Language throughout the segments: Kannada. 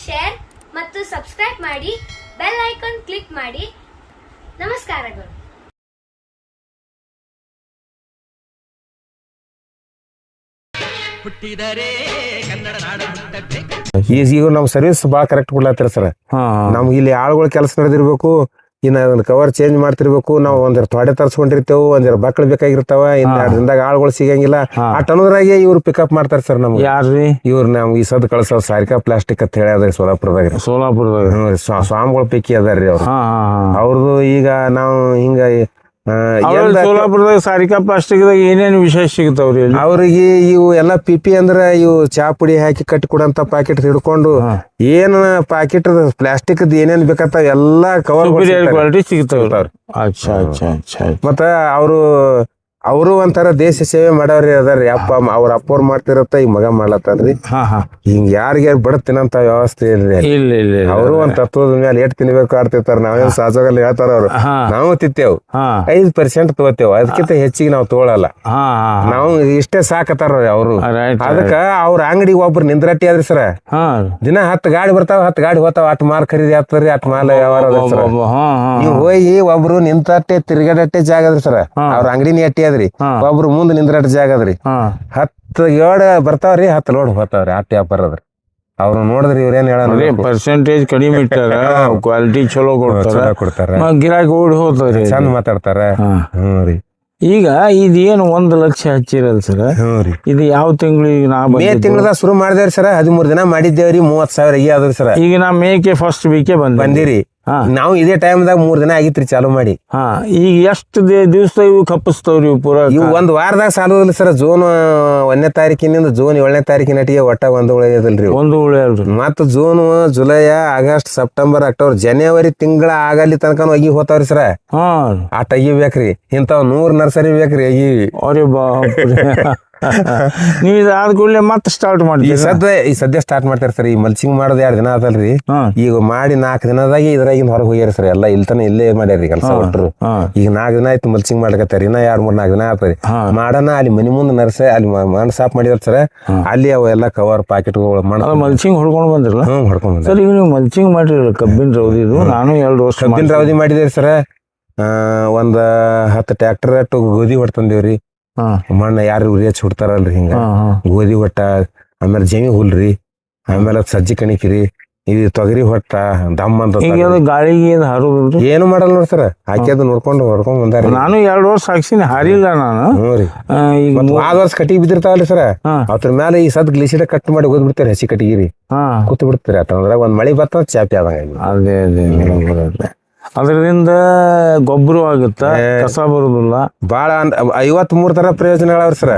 ಶೇರ್ ಮತ್ತು ಸಬ್ಸ್ಕ್ರೈಬ್ ಮಾಡಿ, ಬೆಲ್ ಐಕಾನ್ ಕ್ಲಿಕ್ ಮಾಡಿ. ನಮಸ್ಕಾರಗಳು. ಈಗ ನಮ್ಮ ಸರ್ವಿಸ್ ಭಾಳ ಕರೆಕ್ಟ್ ಕೊಡ್ಲತ್ತೀರ ಸರ್. ನಮ್ಗೆ ಇಲ್ಲಿ ಆಳುಗಳ ಕೆಲಸ ನಡೆದಿರ್ಬೇಕು, ಇನ್ನು ಅದನ್ನ ಕವರ್ ಚೇಂಜ್ ಮಾಡ್ತಿರ್ಬೇಕು. ನಾವು ಒಂದರ ತೊಡೆ ತರ್ಸ್ಕೊಂಡಿರ್ತೇವೆ, ಒಂದರ ಬಕ್ಳು ಬೇಕಾಗಿರ್ತಾವ, ಇನ್ನು 2 ದಿನದಾಗ ಆಳುಗಳು ಸಿಗಂಗಿಲ್ಲ. ಆ ಟನದ್ರಾಗೆ ಇವ್ರು ಪಿಕಪ್ ಮಾಡ್ತಾರೆ ಸರ್. ನಮ್ಗೆ ಯಾರ್ರಿ ಇವ್ರು ನಮ್ಗೆ ಈ ಸದ್ ಕಳ್ಸೋ ಸಾರಿಕಾ ಪ್ಲಾಸ್ಟಿಕ್ ಅಂತ ಹೇಳಿ ಅದ್ರಿ ಸೋಲಾಪುರದಾಗ. ಸ್ವಾಮಿಗಳ ಪೈಕಿ ಅದಾರ್ರಿ ಅವ್ರು. ಅವ್ರದ್ದು ಈಗ ನಾವು ಹಿಂಗ ಸೋಲಾಪುರದಾಗ ಸಾರಿಕಾ ಪ್ಲಾಸ್ಟಿಕ್ ಏನೇನು ವಿಶೇಷ ಸಿಗ್ತಾವ್ರಿ? ಅವ್ರಿಗೆ ಇವು ಎಲ್ಲ ಪಿಪಿ ಅಂದ್ರ ಇವು ಚಾ ಪುಡಿ ಹಾಕಿ ಕಟ್ಟಿ ಕೊಡಂತ ಪ್ಯಾಕೆಟ್ ಹಿಡ್ಕೊಂಡು ಏನ್ ಪ್ಯಾಕೆಟ್ ಪ್ಲಾಸ್ಟಿಕ್ ಏನೇನ್ ಬೇಕಂತ ಎಲ್ಲಾ ಕವರ್ ಕ್ವಾಲಿಟಿ ಸಿಗ್ತಾವ್ರಿ. ಮತ್ತ ಅವರು ಒಂಥರ ದೇಶ ಸೇವೆ ಮಾಡವ್ರಿ ಅದಾರ್ರಿ. ಅವ್ರ ಅಪ್ಪವ್ರು ಮಾಡ್ತಿರತ್ತ ಈಗ ಮಗ ಮಾಡ್ಲತ್ತಾರ್ರಿ. ಹಿಂಗ ಯಾರಿಗ್ಯಾರು ಬಡತಿನಂತ ವ್ಯವಸ್ಥೆ ಇಲ್ರಿ. ಅವರು ಒಂದ್ ತತ್ವದ ಮೇಲೆ ಎಟ್ ತಿನ್ಬೇಕು ಆಡ್ತಿರ್ತಾರ. ನಾವೇನ್ ಸಹಜವಾಗಿ ಹೇಳ್ತಾರ ಅವ್ರು. ನಾವು ತಿತ್ತೇವ್ 5% ತಗೋತೇವ್, ಅದಕ್ಕಿಂತ ಹೆಚ್ಚಿಗೆ ನಾವ್ ತಗೊಳಲ್ಲ. ನಾವು ಇಷ್ಟೇ ಸಾಕತ್ತಾರ ಅವರು. ಅದಕ್ಕ ಅವ್ರ ಅಂಗಡಿಗೆ ಒಬ್ರು ನಿಂದ್ರಟ್ಟಿ ಆದ್ರಿ ಸರ. ದಿನ 10 ಗಾಡಿ ಬರ್ತಾವ, 10 ಗಾಡಿ ಹೋತಾವ. 8 ಮಾಲ್ ಖರೀದಿ ಆಗ್ತಾರ್ರಿ, 8 ಮಾಲ್ ವ್ಯವಹಾರ ಅದ ಸರ. ನೀವು ಹೋಗಿ ಒಬ್ರು ನಿಂತಟ್ಟೆ ತಿರ್ಗಾಡಟ್ಟೆ ಜಾಗ ಅದ್ರಿ ಸರ. ಅವ್ರ ಅಂಗಡಿನ ಎಟ್ಟಿ ಅದ್ರಿ. ಒಬ್ರು ಮುಂದ್ ನಿಂದ್ರಟ್ಟ ಜಾಗ ಅದ್ರಿ. 10 ಲೋಡ್ ಬರ್ತಾವ್ರಿ, 10 ಲೋಡ್ ಹೋತಾವ್ರಿ. ಅಟ್ ವ್ಯಾಪಾರ ಅದ್ರಿ. ಅವ್ರು ನೋಡಿದ್ರಿ ಇವ್ರೇನ್ ಹೇಳ ಪರ್ಸೆಂಟೇಜ್ ಕಡಿಮೆ ಇಟ್ಟಾರ, ಕ್ವಾಲಿಟಿ ಚಲೋ ಕೊಡ್ತಾರ, ಗಿರಾಕಿ ಓಡಿ ಹೋಗ್ತಾವ್ರಿ, ಚಂದ ಮಾತಾಡ್ತಾರ. ಹ್ಞೂ. ಈಗ ಇದೇನು 1 ಲಕ್ಷ ಹಚ್ಚಿರಲ್ ಸರ್. ಇದು ಯಾವ ತಿಂಗಳಿಗೆ? ಮೇ ತಿಂಗಳದಾಗ ಶುರು ಮಾಡಿದೇವ್ರಿ ಸರ. 13 ದಿನ ಮಾಡಿದ್ದೇವ್ರಿ. 30,000 ಆದ್ರಿ ಸರ. ಈಗ ನಾ ಮೇಕೆ ಫಸ್ಟ್ ವೀಕೆ ಬಂದಿರಿ. ನಾವು ಇದೇ ಟೈಮ್ದಾಗ 3 ದಿನ ಆಗಿತ್ರಿ ಚಾಲು ಮಾಡಿ. ಈಗ ಎಷ್ಟು ದಿವಸ ಇವು ಕಪ್ಪಿಸ್ತಾವ್ರಿ ಪೂರ? ಇವು 1 ವಾರದಾಗ ಸಾಲುದಿಲ್ಲ ಸರ್. ಜೂನ್ 1ನೇ ತಾರೀಕಿನಿಂದ ಜೂನ್ 7ನೇ ತಾರೀಕಿನಟಿಗೆ ಒಟ್ಟ 1 ಉಳಿಯೋದಿಲ್ರಿ. 1 ಉಳಿಯಲ್ರಿ. ಮತ್ತ June, July, August, September, October, ಜನವರಿ ತಿಂಗಳ ಆಗಲಿ ತನಕ ಅಗಿ ಹೋತಾವ್ರಿ ಸರ. ಆಟ ಅಗಿಬೇಕ್ರಿ. ಇಂಥವ್ 100 ನರ್ಸರಿ ಬೇಕ್ರಿ ಅಗಿ. ಅವ್ರಿ ನೀವ್ ಇದಾದ ಕೂಡಲೇ ಮತ್ತೆ ಸ್ಟಾರ್ಟ್ ಮಾಡಿ? ಸದ್ಯ ಸ್ಟಾರ್ಟ್ ಮಾಡ್ತಾರ ಸರ್. ಈ ಮಲ್ಚಿಂಗ್ ಮಾಡೋದು 2 ದಿನ ಆದಲ್ರಿ. ಈಗ ಮಾಡಿ 4 ದಿನದಾಗಿ ಇದ್ರಾಗಿಂದ ಹೊರಗೆ ಹೋಗ್ಯಾರ ಸರ್. ಎಲ್ಲ ಇಲ್ತಾನೆ ಇಲ್ಲೇ ಮಾಡ್ಯಾರಿ ಕೆಲಸ ಒಟ್ರು. ಈಗ 4 ದಿನ ಆಯ್ತು ಮಲ್ಚಿಂಗ್ ಮಾಡ್ಕತ್ತಾರ. ಇನ್ನ 2-3-4 ದಿನ ಆತ್ರಿ. ಮಾಡೋಣ ಅಲ್ಲಿ ಮನಿ ಮುಂದೆ ನರ್ಸರಿ ಅಲ್ಲಿ ಮಣ್ಣು ಸಾಫ್ ಮಾಡಿದಾರ ಸರ್. ಅಲ್ಲಿ ಅವೆಲ್ಲ ಕವರ್ ಪ್ಯಾಕೆಟ್ಗಳು ಮಲ್ಚಿಂಗ್ ಹೊಡ್ಕೊಂಡು ಬಂದಿರಲ್ಲ? ಹೊಡ್ಕೊಂಡ್ ಬಂದ ಸರ್. ಈಗ ನೀವು ಮಲ್ಚಿಂಗ್ ಮಾಡಿರಲ್ಲ ಕಬ್ಬಿನ ರೌದಿದು? ನಾನು 2 ವರ್ಷ ಕಬ್ಬಿನ ರೌದಿ ಮಾಡಿದೇವ್ರಿ ಸರ್. 10 ಟ್ರ್ಯಾಕ್ಟರ್ ಅಟ್ಟು ಗೋಧಿ ಹೊಡ್ತಂದೇವ್ರಿ. ಮಣ್ಣ ಯಾರು ಉರಿ ಹಚ್ಚಿ ಹುಡ್ತಾರಲ್ರಿ ಹಿಂಗ ಗೋಧಿ ಹೊಟ್ಟ, ಆಮೇಲೆ ಜಮಿ ಹುಲ್ರಿ, ಆಮೇಲೆ ಸಜ್ಜಿ ಕಣಿಕಿರಿ, ಇದು ತೊಗರಿ ಹೊಟ್ಟ ದಮ್ ಅಂತ. ಗಾಳಿಗೆ ಏನು ಮಾಡಲ್ಲ ನೋಡ್ ಸರ್. ಹಾಕಿ ನೋಡ್ಕೊಂಡು ಹೊಡ್ಕೊಂಡ್ ಬಂದಾರ. ನಾನು 2 ವರ್ಷ ಹಾಕ್ಸಿನಿ, ಹಾರಿಲ್ಲ ನಾನು. ಈಗ 5 ವರ್ಷ ಕಟ್ಟಿಗೆ ಬಿದ್ದಿರ್ತಾವಲ್ರಿ ಸರ್. ಅದ್ರ ಮೇಲೆ ಈ ಸದ್ ಗ್ಲಿಸಿಡ ಕಟ್ ಮಾಡಿ ಹೋದ್ ಬಿಡ್ತಾರೆ. ಹಸಿ ಕಟ್ಟಿಗಿರಿ ಕೂತ್ ಬಿಡ್ತಾರೆ. ಅದ್ರಾಗ ಒಂದ್ ಮಳಿ ಬತ್ತ ಚಾಪಿ ಆದಂಗ. ಅದೇ ಅದರಿಂದ ಗೊಬ್ಬರ ಆಗುತ್ತ, ಕಸ ಬರುದಿಲ್ಲ. ಬಾಳ 53 ತರ ಪ್ರಯೋಜನಗಳವ್ರಿ ಸರ್.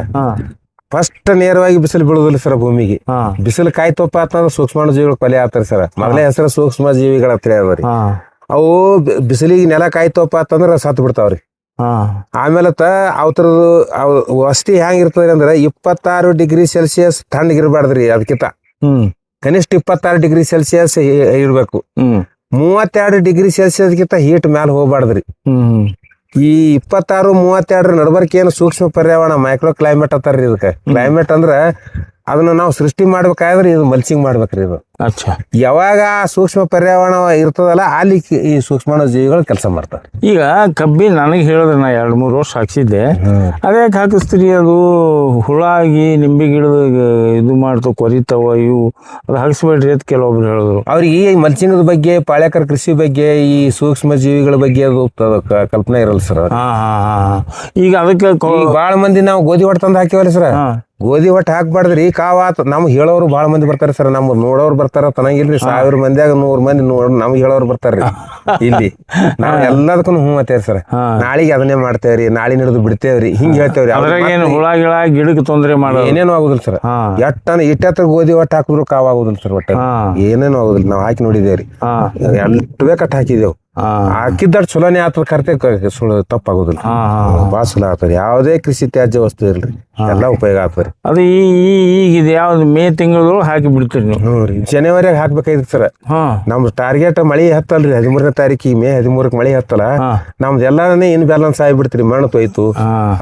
ಫಸ್ಟ್ ನೇರವಾಗಿ ಬಿಸಿಲು ಬೀಳುದಿಲ್ಲ ಸರ್ ಭೂಮಿಗೆ. ಬಿಸಿಲು ಕಾಯ್ತಪ್ಪ ಅಂತಂದ್ರೆ ಸೂಕ್ಷ್ಮಾಣು ಜೀವಿಗಳು ಕೊಲೆ ಆಗ್ತಾರೆ ಸರ್. ಮೊದಲೇ ಹೆಸರು ಸೂಕ್ಷ್ಮ ಜೀವಿಗಳ ತಿಳಿಯದ್ರಿ. ಅವು ಬಿಸಿಲಿಗೆ ನೆಲ ಕಾಯ್ತಪ್ಪ ಅಂತಂದ್ರ ಸತ್ ಬಿಡ್ತಾವ್ರಿ. ಆಮೇಲೆ ಅವತ್ರದು ವಸ್ತಿ ಹೆಂಗ್ ಇರ್ತದ್ರಿ ಅಂದ್ರೆ 26 ಡಿಗ್ರಿ ಸೆಲ್ಸಿಯಸ್ ತಣ್ಣಗಿರ್ಬಾರ್ದ್ರಿ. ಅದಕ್ಕಿಂತ ಕನಿಷ್ಠ 26 ಡಿಗ್ರಿ ಸೆಲ್ಸಿಯಸ್ ಇರ್ಬೇಕು. 32 ಡಿಗ್ರಿ ಸೆಲ್ಸಿಯಸ್ಗಿಂತ ಹೀಟ್ ಮ್ಯಾಲ ಹೋಗ್ಬಾರ್ದ್ರಿ. ಈ 26-32 ನಡಬರ್ಕ ಏನು ಸೂಕ್ಷ್ಮ ಪರ್ಯಾವರಣ ಮೈಕ್ರೋ ಕ್ಲೈಮೇಟ್ ಅಂತಾರ್ರಿ. ಇದಕ್ಕೆ ಕ್ಲೈಮೇಟ್ ಅಂದ್ರ ಅದನ್ನ ನಾವು ಸೃಷ್ಟಿ ಮಾಡ್ಬೇಕಾದ್ರೆ ಇದು ಮಲ್ಚಿಂಗ್ ಮಾಡ್ಬೇಕ್ರಿ. ಇದು ಯಾವಾಗ ಸೂಕ್ಷ್ಮ ಪರ್ಯಾವರಣ ಇರ್ತದಲ್ಲ ಅಲ್ಲಿ ಈ ಸೂಕ್ಷ್ಮ ಜೀವಿಗಳು ಕೆಲಸ ಮಾಡ್ತಾರೆ. ಈಗ ಕಬ್ಬಿ ನನಗೆ ಹೇಳಿದ್ರೆ ನಾ 2-3 ವರ್ಷ ಹಾಕ್ಸಿದ್ದೆ. ಅದೇ ಹಾಕಿಸ್ತೀರಿ ಅದು ಹುಳ ಆಗಿ ನಿಂಬೆ ಗಿಡದ ಇದು ಮಾಡ್ತಾವ, ಕೊರಿತಾವ, ಇವು ಅದು ಹಾಕಿಸ್ಬೇಡ್ರಿ ಅಂತ ಕೆಲವೊಬ್ರು ಹೇಳಿದ್ರು. ಅವ್ರಿಗೆ ಈ ಮಲ್ಚಿಂಗದ ಬಗ್ಗೆ, ಪಾಳ್ಯಕರ ಕೃಷಿ ಬಗ್ಗೆ, ಈ ಸೂಕ್ಷ್ಮ ಜೀವಿಗಳ ಬಗ್ಗೆ ಅದು ಕಲ್ಪನೆ ಇರಲ್ಲ ಸರ್. ಈಗ ಅದಕ್ಕೆ ಬಾಳ ಮಂದಿ ನಾವು ಗೋಧಿ ಹೊಟ್ಟು ತಂದು ಹಾಕಿವಲ್ಲ ಸರ್. ಗೋಧಿ ಹೊಟ್ಟು ಹಾಕ್ಬಾರ್ದ್ರಿ. ಕಾವಾತ್ ನಮ್ಗೆ ಹೇಳೋರು ಬಾಳ ಮಂದಿ ಬರ್ತಾರೆ ಸರ್. ನಮ್ಗೆ ನೋಡೋರು ಬರ್ತಾರ ತನಗಿಲ್ರಿ. 1000 ಮಂದಿಯಾಗ 100 ಮಂದಿ ನಮ್ಗೆ ಹೇಳೋರು ಬರ್ತಾರ್ರಿ ಇಲ್ಲಿ. ನಾವ್ ಎಲ್ಲದಕ್ಕೂ ಹ್ಞೂ ಅಂತೇವ್ರಿ ಸರ್. ನಾಳಿಗೆ ಅದನ್ನೇ ಮಾಡ್ತೇವ್ರಿ, ನಾಳೆ ಹಿಡಿದು ಬಿಡ್ತೇವ್ರಿ, ಹಿಂಗ್ ಹೇಳ್ತೇವ್ರಿ. ಹುಳ ಗಿಳ ಗಿಡಕ್ಕೆ ತೊಂದ್ರೆ ಮಾಡೋ ಏನೇನು ಆಗುದಿಲ್ಲ ಸರ್. ಇಟ್ಟತ್ರ ಗೋಧಿ ಹೊಟ್ಟು ಹಾಕಿದ್ರು ಕಾವಾಗುದಿಲ್ಲ ಸರ್. ಒಟ್ಟ ಏನೇನು ಆಗುದಿಲ್ಲ. ನಾವ್ ಹಾಕಿ ನೋಡಿದೇವ್ರಿ. ಎಷ್ಟು ಬೇಕಟ್ಟು ಹಾಕಿದೇವ್. ಹಾಕಿದ್ದಾರ ಚಲೋನೇ ಆತದ ಕರ್ತೆ ಸುಳ್ಳು ತಪ್ಪಾಗೋದಿಲ್ಲ. ಭಾಳ ಚಲೋ ಆಗ್ತದೆ. ಯಾವುದೇ ಕೃಷಿ ತ್ಯಾಜ್ಯ ವಸ್ತು ಇಲ್ರಿ, ಎಲ್ಲ ಉಪಯೋಗ ಆಗ್ತದೆ. ಅದು ಈಗ ಇದು ಯಾವ್ದು ಮೇ ತಿಂಗಳೊಳಗೆ ಹಾಕಿ ಬಿಡ್ತೀರಿ ನೀವು? ಹ್ಞೂ ರೀ, ಜನವರಿಯಾಗ ಹಾಕ್ಬೇಕಾಯ್ತು ಸರ್. ನಮ್ದು ಟಾರ್ಗೆಟ್ ಮಳಿ ಹತ್ತಲ್ರಿ, 13ನೇ ತಾರೀಕಿಗೆ ಮೇ 13ಕ್ಕೆ ಮಳಿ ಹತ್ತಲ್ಲ. ನಮ್ದು ಎಲ್ಲಾನೇ ಇನ್ಬ್ಯಾಲೆನ್ಸ್ ಆಗಿಬಿಡ್ತೀರಿ. ಮಣ್ಣು ತೊಯ್ತು,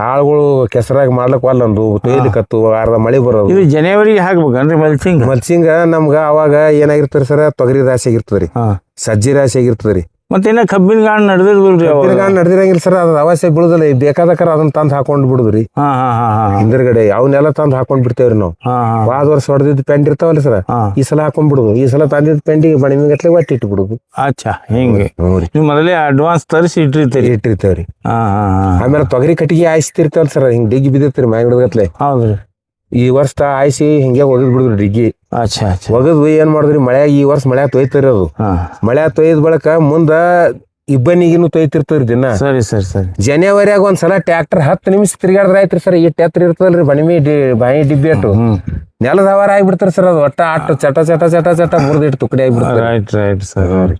ಆಳುಗಳು ಕೆಸರಾಗಿ ಮಾಡ್ಲಕ್ ಒಲ್ಲೊಂದು ತೊಯ್ಲಿಕತ್ತು, ಅರ್ಧ ಮಳಿ ಬರೋದು. ಇದು ಜನವರಿಗೆ ಹಾಕ್ಬೇಕನ್ರಿ ಮಲ್ಚಿಂಗ್? ನಮ್ಗ ಅವಾಗ ಏನಾಗಿರ್ತರಿ ಸರ್, ತೊಗರಿ ರಾಶಿ ಆಗಿರ್ತದ್ರಿ, ಸಜ್ಜಿ ರಾಶಿ ಆಗಿರ್ತದ್ರಿ. ಮತ್ತೇನ ಕಬ್ಬಿನ ಗಾಣ ನಡೆದಿರ್ಬಿಡ್ರಿ? ನಡೆದಿರಂಗಿಲ್ಲ ಸರ್, ಅದ್ರ ಅವಶ್ಯ ಬೀಳುದಿಲ್ಲ. ಬೇಕಾದಕ್ಕಾರ ಅದನ್ನ ತಂದು ಹಾಕೊಂಡ್ ಬಿಡುದ್ರಿ ಹಿಂದ್ಗಡೆ. ಅವನ್ನೆಲ್ಲ ತಂದು ಹಾಕೊಂಡ್ ಬಿಡ್ತೇವ್ರಿ ನಾವು. ವಾದ ವರ್ಷ ಹೊಡೆದಿದ್ದು ಪೆಂಡ್ ಇರ್ತಾವಲ್ಲ ಸರ್, ಈ ಸಲ ಹಾಕೊಂಡ್ ಬಿಡುದು. ಈ ಸಲ ತಂದಿದ್ ಪೆಂಡಿಗೆ ಬಣಿಮಿಗತ್ಲೆ ಒಟ್ಟಿ ಇಟ್ಟು ಬಿಡುದು. ಅಚ್ಚಾ, ಹಿಂಗೆ ನೀವು ಮೊದಲೇ ಅಡ್ವಾನ್ಸ್ ತರಿಸಿ ಇಟ್ಟಿರ್ತೇವ್ರಿ. ಆಮೇಲೆ ತೊಗರಿ ಕಟ್ಟಿಗೆ ಆಯಿಸ್ತಿರ್ತೇವಲ್ಲ ಸರ್, ಹಿಂಗ್ ಡಿಗ್ಗಿ ಬಿದ್ದಿರ್ತೀರಿ ಮ್ಯಾಗ ಹಿಡ್ಗತ್ಲೆ. ಹೌದ್ರಿ. ಈ ವರ್ಷ ಆಯ್ಸಿ ಹಿಂಗೆ ಒಗದ್ ಬಿಡುದ್ರಿ ಡಿಗ್ಗಿ. ಒಗದ್ ಏನ್ ಮಾಡಿದ್ರಿ, ಮಳ್ಯಾಗ ಈ ವರ್ಷ ಮಳ್ಯಾಗ ತೊಯ್ತಾರಿ. ಅದು ಮಳ್ಯಾಗ ತೊಯ್ದ ಬಳಕ ಮುಂದ ಇಬ್ಬನಿಗಿನೂ ತೊಯ್ತಿರ್ತದ್ರಿ ದಿನ. ಸರಿ ಸರಿ ಸರಿ. ಜನವರಿಯಾಗ ಒಂದ್ಸಲ ಟ್ರ್ಯಾಕ್ಟರ್ 10 ನಿಮಿಷ ತಿರ್ಗಾಡ್ರ ಆಯ್ತ್ರಿ ಸರ್. ಇಟ್ಟು ಎತ್ತರ ಇರ್ತದಲ್ರಿ ಬಾಯಿ ಡಿಬ್ಬಿ ಅಟ್ಟು ನೆಲದ ಹವಾರ ಆಗಿಬಿಡ್ತಾರ ಸರ್. ಅದು ಒಟ್ಟ ಅಟ್ಟು ಚಟ ಚಟ ಚಟ ಚಟ ಮುರಿದಿಟ್ಟು ತುಕಡಿ ಆಗಿಬಿಡ್ತಾರೆ. Right right sir.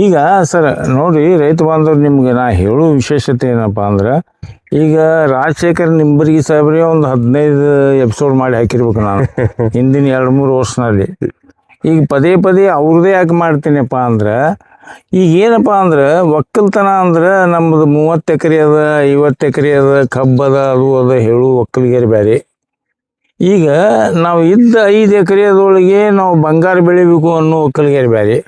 ಈಗ ಸರ್ ನೋಡ್ರಿ, ರೈತ ಬಾಂಧವ್ರು ನಿಮ್ಗೆ ನಾ ಹೇಳೋ ವಿಶೇಷತೆ ಏನಪ್ಪಾ ಅಂದ್ರೆ, ಈಗ ರಾಜಶೇಖರ್ ನಿಂಬರ್ಗಿ ಸಾಹೇಬ್ರಿಗೆ ಒಂದು 15 ಎಪಿಸೋಡ್ ಮಾಡಿ ಹಾಕಿರ್ಬೇಕು ನಾನು ಹಿಂದಿನ 2-3 ವರ್ಷನಲ್ಲಿ. ಈಗ ಪದೇ ಪದೇ ಅವ್ರದ್ದೇ ಯಾಕೆ ಮಾಡ್ತೀನಪ್ಪ ಅಂದ್ರೆ, ಈಗ ಏನಪ್ಪ ಅಂದ್ರೆ ಒಕ್ಕಲ್ತನ ಅಂದ್ರೆ ನಮ್ಮದು 30 ಎಕರೆ ಅದ, 50 ಎಕರೆ ಅದ, ಕಬ್ಬದ, ಅದು ಅದ ಹೇಳು ಒಕ್ಕಲಿಗರು ಬೇರೆ. ಈಗ ನಾವು ಇದ್ದ 5 ಎಕರೆದೊಳಗೆ ನಾವು ಬಂಗಾರ ಬೆಳಿಬೇಕು ಅನ್ನೋ ಒಕ್ಕಲಿಗರು ಬೇರೆ.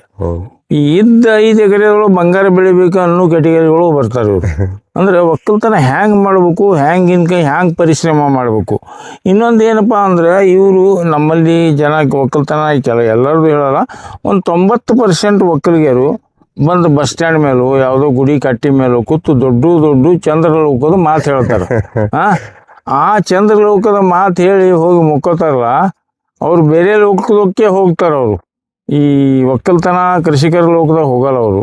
ಈ ಇದ್ದ 5 ಎಕರೆದೊಳಗೆ ಬಂಗಾರ ಬೆಳಿಬೇಕು ಅನ್ನೋ ಕೆಟಗರಿಗಳು ಬರ್ತಾರೆ ಇವರು. ಅಂದ್ರೆ ಒಕ್ಕಲ್ತನ ಹ್ಯಾಂಗೆ ಮಾಡಬೇಕು, ಹ್ಯಾಂಗೆ ಪರಿಶ್ರಮ ಮಾಡಬೇಕು. ಇನ್ನೊಂದು ಏನಪ್ಪ ಅಂದ್ರೆ, ಇವರು ನಮ್ಮಲ್ಲಿ ಜನ ಒಕ್ಕಲ್ತನ ಎಲ್ಲರದು ಹೇಳಲ್ಲ, ಒಂದು 90% ಒಕ್ಕಲಿಗರು ಬಂದು ಬಸ್ ಸ್ಟ್ಯಾಂಡ್ ಮೇಲೂ ಯಾವುದೋ ಗುಡಿ ಕಟ್ಟಿ ಮೇಲೂ ಕೂತು ದೊಡ್ಡ ದೊಡ್ಡ ಚಂದ್ರಲೋಕದ ಮಾತು ಹೇಳ್ತಾರೆ. ಆ ಚಂದ್ರಲೋಕದ ಮಾತು ಹೇಳಿ ಹೋಗಿ ಮುಕ್ಕೋತಾರಲ್ಲ, ಅವ್ರು ಬೇರೆ ಲೋಕಕ್ಕೆ ಹೋಗ್ತಾರೆ. ಅವರು ಈ ಒಕ್ಕಲ್ತನ ಕೃಷಿಕರ ಲೋಕದಾಗ ಹೋಗಲ್ಲ ಅವರು.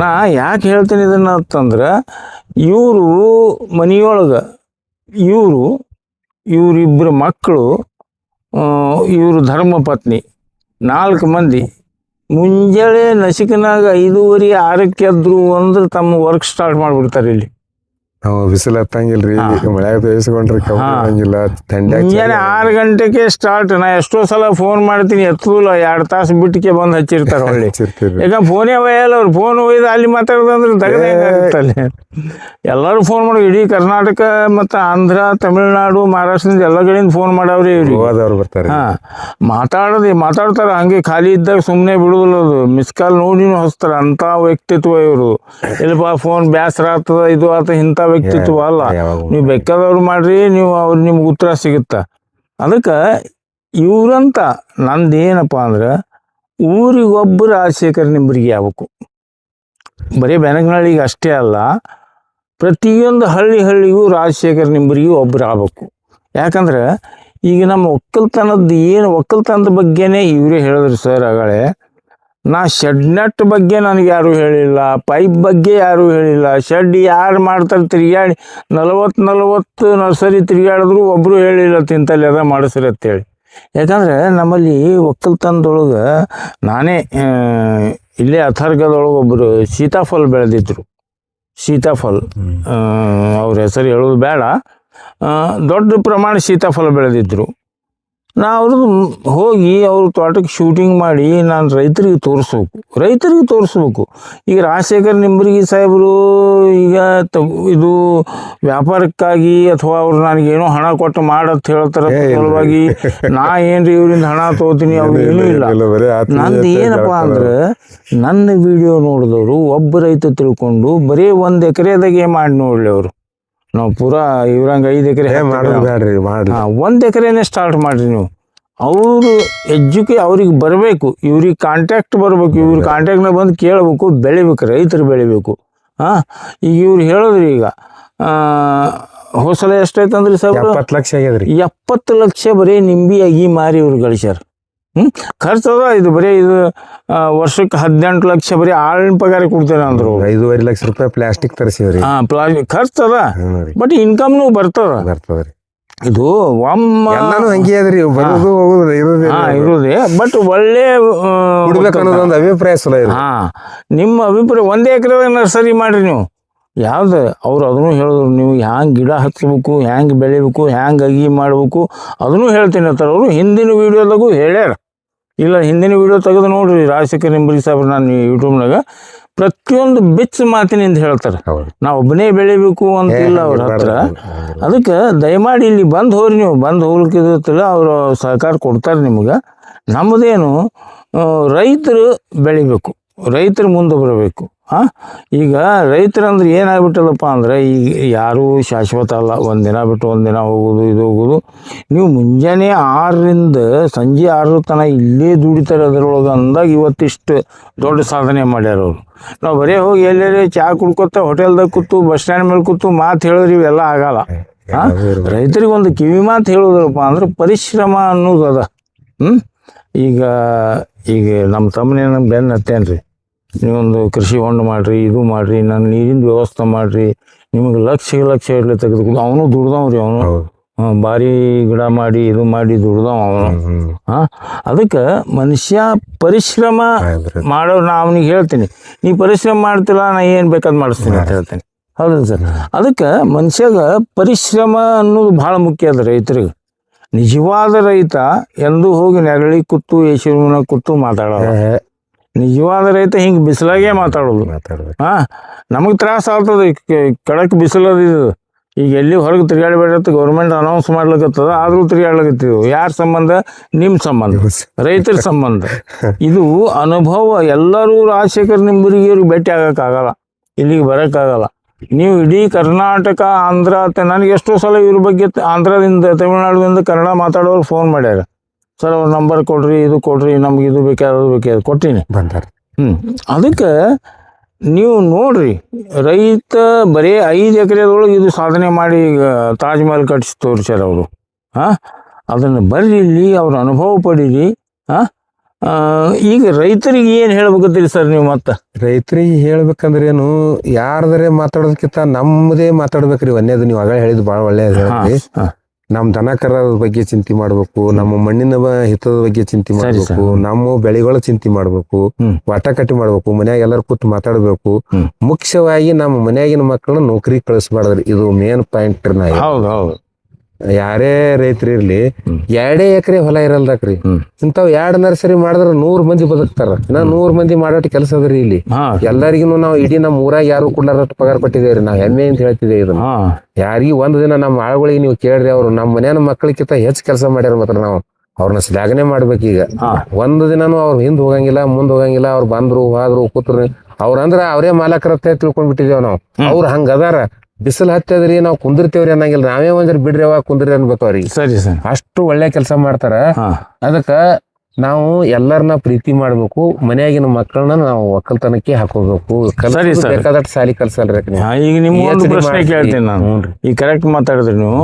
ನಾ ಯಾಕೆ ಹೇಳ್ತೀನಿ ಇದನ್ನ ಅಂತಂದ್ರೆ, ಇವರು ಮನೆಯೊಳಗೆ ಇವರಿಬ್ಬರು ಮಕ್ಕಳು, ಇವರು ಧರ್ಮಪತ್ನಿ 4 ಮಂದಿ ಮುಂಜಾನೆ ನಸಿಕನಾಗ 5:30-6ಕ್ಕೆ ಎದ್ರು ಅಂದ್ರೆ ತಮ್ಮ ವರ್ಕ್ ಸ್ಟಾರ್ಟ್ ಮಾಡಿಬಿಡ್ತಾರೆ. ಇಲ್ಲಿ ಬಿಸಿಲು ಹತ್ತಂಗಿಲ್ರಿ, ಮಳೆ ಬೇಯಿಸ್ಕೊಂಡ್ರಿ ಹಂಗಿಲ್ಲ, ಮುಂಜಾನೆ 6 ಗಂಟೆಗೆ ಸ್ಟಾರ್ಟ್. ನಾ ಎಷ್ಟೋ ಸಲ ಫೋನ್ ಮಾಡ್ತೀನಿ, ಎತ್ತಲ್ಲ, 2 ತಾಸು ಬಿಟ್ಟಿಗೆ ಬಂದು ಹಚ್ಚಿರ್ತಾರೆ ಹೊಳ್ಳಿ. ಈಗ ಫೋನೇ ಒಯ್ಯಲ್ಲ ಅವ್ರು. ಫೋನ್ ಒಯ್ದು ಅಲ್ಲಿ ಮಾತಾಡೋದಂದ್ರೆ ತಗದೇ ಅಲ್ಲಿ ಎಲ್ಲರೂ ಫೋನ್ ಮಾಡೋ. ಇಡೀ ಕರ್ನಾಟಕ ಮತ್ತು ಆಂಧ್ರ, ತಮಿಳ್ನಾಡು, ಮಹಾರಾಷ್ಟ್ರದಿಂದ ಎಲ್ಲ ಕಡೆಯಿಂದ ಫೋನ್ ಮಾಡವ್ರಿ ಇವ್ರಿಗೆ. ಬರ್ತಾರೆ. ಮಾತಾಡ್ತಾರೆ ಹಂಗೆ ಖಾಲಿ ಇದ್ದಾಗ ಸುಮ್ಮನೆ ಬಿಡುದಿಲ್ಲ. ಅದು ಮಿಸ್ ಕಾಲ್ ನೋಡಿನೂ ಹಚ್ತಾರೆ. ಅಂಥ ವ್ಯಕ್ತಿತ್ವ ಇವರು. ಇಲ್ಲಪ್ಪ ಫೋನ್ ಬೇಸರ ಆಗ್ತದ, ಇದು ಆತ, ಇಂಥ ವ್ಯಕ್ತಿತ್ವ ಅಲ್ಲ. ನೀವು ಬೇಕಾದವ್ರು ಮಾಡ್ರಿ, ನಿಮ್ಗೆ ಉತ್ತರ ಸಿಗುತ್ತ. ಅದಕ್ಕೆ ಇವ್ರಂತ ನಂದು ಏನಪ್ಪ ಅಂದ್ರೆ, ಊರಿಗೊಬ್ಬರು ರಾಜಶೇಖರ್ ನಿಂಬರ್ಗಿ ಆಗ್ಬೇಕು. ಬರೀ ಬೆನಗನಹಳ್ಳಿಗೆ ಅಷ್ಟೇ ಅಲ್ಲ, ಪ್ರತಿಯೊಂದು ಹಳ್ಳಿಗೂ ರಾಜಶೇಖರ್ ನಿಂಬರ್ಗಿ ಒಬ್ಬರು ಆಗ್ಬೇಕು. ಯಾಕಂದ್ರೆ ಈಗ ನಮ್ಮ ಒಕ್ಕಲ್ತನದ ಬಗ್ಗೆನೇ ಇವರೇ ಹೇಳಿದ್ರು ಸರ್ ಆಗಳೇ. ನಾ ಶೆಡ್ ನೆಟ್ ಬಗ್ಗೆ ನನಗೆ ಯಾರೂ ಹೇಳಿಲ್ಲ, ಪೈಪ್ ಬಗ್ಗೆ ಯಾರೂ ಹೇಳಿಲ್ಲ. ಶೆಡ್ ಯಾರು ಮಾಡ್ತಾರೆ ತಿರುಗಾಡಿ 40 ನರ್ಸರಿ ತಿರುಗಾಡಿದ್ರು ಒಬ್ಬರು ಹೇಳಿಲ್ಲ ತಿಂತಲ್ಲಿ ಅದ ಮಾಡಿಸ್ರಿ ಅಂತೇಳಿ. ಯಾಕಂದರೆ ನಮ್ಮಲ್ಲಿ ಒಕ್ಕಲ್ತನದೊಳಗೆ ನಾನೇ ಇಲ್ಲೇ ಅಥರ್ಗದೊಳಗೆ ಒಬ್ಬರು ಸೀತಾಫಲ ಬೆಳೆದಿದ್ರು. ಅವ್ರ ಹೆಸರು ಹೇಳೋದು ಬೇಡ, ದೊಡ್ಡ ಪ್ರಮಾಣ ಸೀತಾಫಲ ಬೆಳೆದಿದ್ರು. ನಾ ಅವ್ರದ್ದು ಹೋಗಿ ಅವ್ರ ತೋಟಕ್ಕೆ ಶೂಟಿಂಗ್ ಮಾಡಿ ನಾನು ರೈತರಿಗೆ ತೋರಿಸ್ಬೇಕು. ಈಗ ರಾಜಶೇಖರ್ ನಿಂಬರ್ಗಿ ಸಾಹೇಬರು ಈಗ ಇದು ವ್ಯಾಪಾರಕ್ಕಾಗಿ ಅಥವಾ ಅವ್ರು ನನಗೇನೋ ಹಣ ಕೊಟ್ಟು ಮಾಡತ್ ಹೇಳ್ತಾರ ಸಲುವಾಗಿ ನಾ ಏನ್ರಿ ಇವರಿಂದ ಹಣ ತಗೋತೀನಿ, ಅವ್ರು ಏನೂ ಇಲ್ಲ. ನಂದು ಏನಪ್ಪ ಅಂದ್ರೆ, ನನ್ನ ವಿಡಿಯೋ ನೋಡಿದವರು ಒಬ್ಬ ರೈತ ತಿಳ್ಕೊಂಡು ಬರೀ 1 ಎಕರೆದಾಗೆ ಮಾಡಿ ನೋಡಲಿ ಅವರು. ನಾವು ಪೂರಾ ಇವ್ರಂಗೆ 5 ಎಕರೆ 1 ಎಕರೆನೇ ಸ್ಟಾರ್ಟ್ ಮಾಡಿರಿ ನೀವು. ಅವರು ಅವ್ರಿಗೆ ಬರಬೇಕು, ಇವ್ರಿಗೆ ಕಾಂಟ್ಯಾಕ್ಟ್ ಬರಬೇಕು, ಇವ್ರ ಕಾಂಟ್ಯಾಕ್ಟ್ನ ಬಂದು ಕೇಳಬೇಕು, ಬೆಳಿಬೇಕು, ರೈತರು ಬೆಳಿಬೇಕು. ಈಗ ಇವ್ರು ಹೇಳಿದ್ರಿ, ಈಗ ಹೊಸಲ ಎಷ್ಟಾಯ್ತಂದ್ರಿ ಸರ್? 70 ಲಕ್ಷ ಆಗ್ಯದ್ರಿ. 70 ಲಕ್ಷ ಬರೀ ನಿಂಬಿ ಅಗಿ ಮಾರಿ ಇವ್ರು ಗಳಿಸ್ಯಾರ. ಖರ್ಚದ ಇದು ಬರೀ ಇದು ವರ್ಷಕ್ಕೆ 18 ಲಕ್ಷ ಬರೀ ಆಳಿನ ಪಗಾರ ಕೊಡ್ತೇನೆ ಅಂದ್ರು. 5.5 ಲಕ್ಷ ರೂಪಾಯಿ ಪ್ಲಾಸ್ಟಿಕ್ ತರಿಸಿದ್ರಿ. ಪ್ಲಾಸ್ಟಿಕ್ ಖರ್ಚದ, ಬಟ್ ಇನ್ಕಮ್ನು ಬರ್ತದ್ರಿ. ಇದು ಎಲ್ಲಾನು ಹಂಗೆ ಅದ್ರಿ ಬರೋದು ಹೋಗುದು ಇರೋದು ಇರುದೇ ಬಟ್ ಒಳ್ಳೆ ಕೊಡ್ಬೇಕನ್ನೋದೊಂದು ಅಭಿಪ್ರಾಯ ಚಲೋ ಇದೆ. ನಿಮ್ಮ ಅಭಿಪ್ರಾಯ 1 ಎಕರೆ ನರ್ಸರಿ ಮಾಡ್ರಿ ನೀವು. ಯಾವ್ದು ಅವ್ರು ಅದನ್ನು ಹೇಳಿದ್ರು, ನೀವು ಹ್ಯಾಂಗೆ ಗಿಡ ಹಚ್ಚಬೇಕು, ಹ್ಯಾಂಗೆ ಬೆಳಿಬೇಕು, ಹ್ಯಾಂಗೆ ಅಗಿ ಮಾಡ್ಬೇಕು ಅದನ್ನು ಹೇಳ್ತೀನಿ ಅಂತಾರೆ ಅವರು. ಹಿಂದಿನ ವಿಡಿಯೋದಾಗೂ ಹೇಳ್ಯಾರ. ಇಲ್ಲ ಹಿಂದಿನ ವಿಡಿಯೋ ತೆಗೆದು ನೋಡ್ರಿ ರಾಜಶೇಖರ್ ನಿಂಬರ್ಗಿ ಸಾಹೇಬ್ರು ನಾನು ಯೂಟ್ಯೂಬ್ನಾಗ ಪ್ರತಿಯೊಂದು ಬಿಚ್ಚ ಮಾತಿನಿಂದ ಹೇಳ್ತಾರೆ. ನಾವು ಒಬ್ಬನೇ ಬೆಳಿಬೇಕು ಅಂತಿಲ್ಲ ಅವ್ರ ಹತ್ರ. ಅದಕ್ಕೆ ದಯಮಾಡಿ ಇಲ್ಲಿ ಬಂದು ಹೋಗ್ರಿ, ನೀವು ಬಂದು ಹೋಗ್ಲಿಕ್ಕಿಲ್ಲ ಅವರು ಸಹಕಾರ ಕೊಡ್ತಾರೆ ನಿಮ್ಗೆ. ನಮ್ಮದೇನು ರೈತರು ಬೆಳಿಬೇಕು, ರೈತರು ಮುಂದೆ ಬರಬೇಕು. ಈಗ ರೈತರಂದ್ರೆ ಏನಾಗ್ಬಿಟ್ಟಲ್ಲಪ್ಪ ಅಂದ್ರೆ ಈಗ ಯಾರೂ ಶಾಶ್ವತ ಅಲ್ಲ. ಒಂದಿನ ಬಿಟ್ಟು ಒಂದಿನ ಹೋಗೋದು ಇದು ಹೋಗೋದು. ನೀವು ಮುಂಜಾನೆ 6ರಿಂದ ಸಂಜೆ 6 ತನಕ ಇಲ್ಲೇ ದುಡಿತಾರೆ ಅದರೊಳಗೆ ಅಂದಾಗ ಇವತ್ತಿಷ್ಟು ದೊಡ್ಡ ಸಾಧನೆ ಮಾಡ್ಯಾರ ಅವರು. ನಾವು ಬರೀ ಹೋಗಿ ಎಲ್ಲೆಲ್ಲಿ ಚಹಾ ಕುಡ್ಕೊತ ಹೋಟೆಲ್ದಾಗ ಕೂತು ಬಸ್ ಸ್ಟ್ಯಾಂಡ್ ಮೇಲೆ ಕೂತು ಮಾತು ಹೇಳಿದ್ರೆ ಇವೆಲ್ಲ ಆಗಲ್ಲ. ರೈತರಿಗೆ ಒಂದು ಕಿವಿ ಮಾತು ಹೇಳೋದ್ರಪ್ಪ ಅಂದ್ರೆ ಪರಿಶ್ರಮ ಅನ್ನೋದು ಅದ. ಈಗ ಈಗ ನಮ್ಮ ತಮ್ಮನೇನು ಬೆನ್ನು ಹತ್ತೇನ್ರಿ, ನೀವೊಂದು ಕೃಷಿ ಹೊಂಡ ಮಾಡಿರಿ, ಇದು ಮಾಡಿರಿ, ನಾನು ನೀರಿನ ವ್ಯವಸ್ಥೆ ಮಾಡಿರಿ, ನಿಮಗೆ ಲಕ್ಷ ಇರಲಿ ತೆಗೆದುಕೊಂಡು ಅವನು ದುಡ್ದವ್ರಿ. ಅವನು ಭಾರಿ ಗಿಡ ಮಾಡಿ ಇದು ಮಾಡಿ ದುಡ್ದವ ಅವನು. ಅದಕ್ಕೆ ಮನುಷ್ಯ ಪರಿಶ್ರಮ ಮಾಡೋ ನಾ ಅವನಿಗೆ ಹೇಳ್ತೀನಿ, ನೀ ಪರಿಶ್ರಮ ಮಾಡ್ತಿಲ್ಲ ನಾ ಏನು ಬೇಕಾದ್ ಮಾಡಿಸ್ತೀನಿ ಅಂತ ಹೇಳ್ತೀನಿ. ಹೌದಾ ಸರ್? ಅದಕ್ಕೆ ಮನುಷ್ಯಾಗ ಪರಿಶ್ರಮ ಅನ್ನೋದು ಭಾಳ ಮುಖ್ಯ ಅದ ರೈತರಿಗೆ. ನಿಜವಾದ ರೈತ ಎಂದೂ ಹೋಗಿ ನೆರಳಿ ಕೂತು ಯಶುವಿನ ಕೂತು ಮಾತಾಡೋದು. ನಿಜವಾದ ರೈತ ಹಿಂಗೆ ಬಿಸಿಲಾಗೆ ಮಾತಾಡೋದು. ನಮಗೆ ತ್ರಾಸ ಆಗ್ತದೆ, ಕಡಕ್ ಬಿಸಿಲದಿದು. ಈಗ ಎಲ್ಲಿ ಹೊರಗೆ ತಿರುಗಾಡಬೇಡತ್ತ ಗೌರ್ಮೆಂಟ್ ಅನೌನ್ಸ್ ಮಾಡ್ಲಿಕ್ಕತ್ತದ, ಆದರೂ ತಿರುಗಾಡ್ಲಿಕತ್ತೀವಿ. ಯಾರ ಸಂಬಂಧ? ನಿಮ್ಮ ಸಂಬಂಧ, ರೈತರ ಸಂಬಂಧ. ಇದು ಅನುಭವ. ಎಲ್ಲರೂ ರಾಜಶೇಖರ್ ನಿಂಬರ್ಗಿಯವ್ರಿಗೆ ಭೇಟಿ ಆಗೋಕ್ಕಾಗಲ್ಲ, ಇಲ್ಲಿಗೆ ಬರೋಕ್ಕಾಗಲ್ಲ. ನೀವು ಇಡೀ ಕರ್ನಾಟಕ, ಆಂಧ್ರ, ನನಗೆ ಎಷ್ಟೋ ಸಲ ಇವ್ರ ಬಗ್ಗೆ ಆಂಧ್ರದಿಂದ ತಮಿಳ್ನಾಡಿನಿಂದ ಕನ್ನಡ ಮಾತಾಡೋರು ಫೋನ್ ಮಾಡ್ಯಾರ. ಸರ್ ಅವ್ರ ನಂಬರ್ ಕೊಡ್ರಿ, ಇದು ಕೊಡ್ರಿ, ನಮ್ಗೆ ಇದು ಬೇಕಾದ ಬೇಕಾದ ಕೊಟ್ಟಿನಿ ಬಂದಾರ. ಅದಕ್ಕೆ ನೀವು ನೋಡ್ರಿ, ರೈತ ಬರೀ 5 ಎಕರೆದೊಳಗೆ ಇದು ಸಾಧನೆ ಮಾಡಿ ತಾಜ್ ಮಹಲ್ ಕಟ್ಟಿಸಿ ತೋರಿಸ್ಯಾರ ಅವರು. ಅದನ್ನು ಬರ್ರಿ ಇಲ್ಲಿ ಅವ್ರ ಅನುಭವ ಪಡೀರಿ. ಈಗ ರೈತರಿಗೆ ಏನು ಹೇಳ್ಬೇಕತ್ತೀರಿ ಸರ್ ನೀವು? ಮತ್ತೆ ರೈತರಿಗೆ ಹೇಳ್ಬೇಕಂದ್ರೆ ಏನು, ಯಾರ್ದರೆ ಮಾತಾಡೋದಕ್ಕಿಂತ ನಮ್ಮದೇ ಮಾತಾಡ್ಬೇಕ್ರಿ. ಒಂದೇದು ನೀವು ಆಗ ಹೇಳಿದ್ ಭಾಳ ಒಳ್ಳೆಯದು ಹೇಳ್ರಿ. ನಮ್ಮ ದನ ಕರದ ಬಗ್ಗೆ ಚಿಂತೆ ಮಾಡ್ಬೇಕು, ನಮ್ಮ ಮಣ್ಣಿನ ಹಿತದ ಬಗ್ಗೆ ಚಿಂತೆ ಮಾಡ್ಬೇಕು, ನಮ್ಮ ಬೆಳೆಗಳ ಚಿಂತೆ ಮಾಡ್ಬೇಕು, ವಾಟಾಕಟ್ಟಿ ಮಾಡ್ಬೇಕು, ಮನ್ಯಾಗ ಎಲ್ಲರೂ ಕೂತ್ ಮಾತಾಡ್ಬೇಕು. ಮುಖ್ಯವಾಗಿ ನಮ್ಮ ಮನ್ಯಾಗಿನ ಮಕ್ಕಳನ್ನ ನೌಕರಿ ಕಳಿಸ್ಬಾರ್ದ್ರಿ. ಇದು ಮೇನ್ ಪಾಯಿಂಟ್. ಹೌದು. ಯಾರೇ ರೈತರಿರ್ಲಿ 2 ಎಕರೆ ಹೊಲ ಇರಲ್ದಾಕ್ರಿ, ಇಂಥವ್ 2 ನರ್ಸರಿ ಮಾಡಿದ್ರ 100 ಮಂದಿ ಬದುಕ್ತಾರ. 100 ಮಂದಿ ಮಾಡೋಟ್ ಕೆಲಸ ಅದ್ರಿ ಇಲ್ಲಿ. ಎಲ್ಲರಿಗೂ ನಾವು ಇಡೀ ನಮ್ಮ ಊರಾಗ ಯಾರು ಕೊಡ್ಲಾರಷ್ಟು ಪಗಾರ ಕೊಟ್ಟಿದೇವ್ರಿ. ನಾವ್ ಹೆಮ್ಮೆ ಅಂತ ಹೇಳ್ತಿದ್ದೇವೆ ಇದನ್ನ. ಯಾರಿಗೂ ಒಂದ್ ದಿನ ನಮ್ಮ ಆಳುಗಳಿಗೆ ನೀವು ಕೇಳ್ರಿ, ಅವ್ರು ನಮ್ಮ ಮನೆಯ ಮಕ್ಕಳಿಗಿಂತ ಹೆಚ್ಚು ಕೆಲಸ ಮಾಡ್ಯಾರ. ಮಾತ್ರ ನಾವು ಅವ್ರನ್ನ ಶ್ಲಾಘನೆ ಮಾಡ್ಬೇಕೀಗ. ಒಂದ್ ದಿನಾನು ಅವ್ರ ಹಿಂದ್ ಹೋಗಂಗಿಲ್ಲ, ಮುಂದ್ ಹೋಗಂಗಿಲ್ಲ. ಅವ್ರು ಬಂದ್ರು ಹೋದ್ರು ಕೂತ್ರು ಅವ್ರಂದ್ರ ಅವರೇ ಮಾಲಕರತ್ತೆ ತಿಳ್ಕೊಂಡ್ಬಿಟ್ಟಿದೇವ್ ನಾವು. ಅವ್ರು ಹಂಗ ಅದಾರ. ಬಿಸಿಲು ಹತ್ತದ್ರಿ, ನಾವು ಕುಂದಿರ್ತೇವ್ರಿ ಅನ್ನಂಗಿಲ್ಲ. ನಾವೇ ಒಂದ್ರ ಬಿಡ್ರಿ ಅವಾಗ ಕುಂದ್ರಿ ಅನ್ಬೇಕು ಅವ್ರಿಗೆ. ಸರಿ ಸರ್, ಅಷ್ಟು ಒಳ್ಳೆ ಕೆಲಸ ಮಾಡ್ತಾರ. ಅದಕ್ಕ ನಾವು ಎಲ್ಲರನ್ನ ಪ್ರೀತಿ ಮಾಡ್ಬೇಕು. ಮನೆಯಾಗಿನ ಮಕ್ಕಳನ್ನ ನಾವು ಒಕ್ಕಲ್ತನಕ್ಕೆ ಹಾಕೋಬೇಕು. ಬೇಕಾದಷ್ಟು ಸಾಲಿ ಕಲ್ಸಲ್ರಿ. ಈಗ ನಿಮ್ಗೊಂದು ಪ್ರಶ್ನೆ ಕೇಳ್ತೀನಿ ನಾನು. ಈಗ ಕರೆಕ್ಟ್ ಮಾತಾಡಿದ್ರಿ ನೀವು.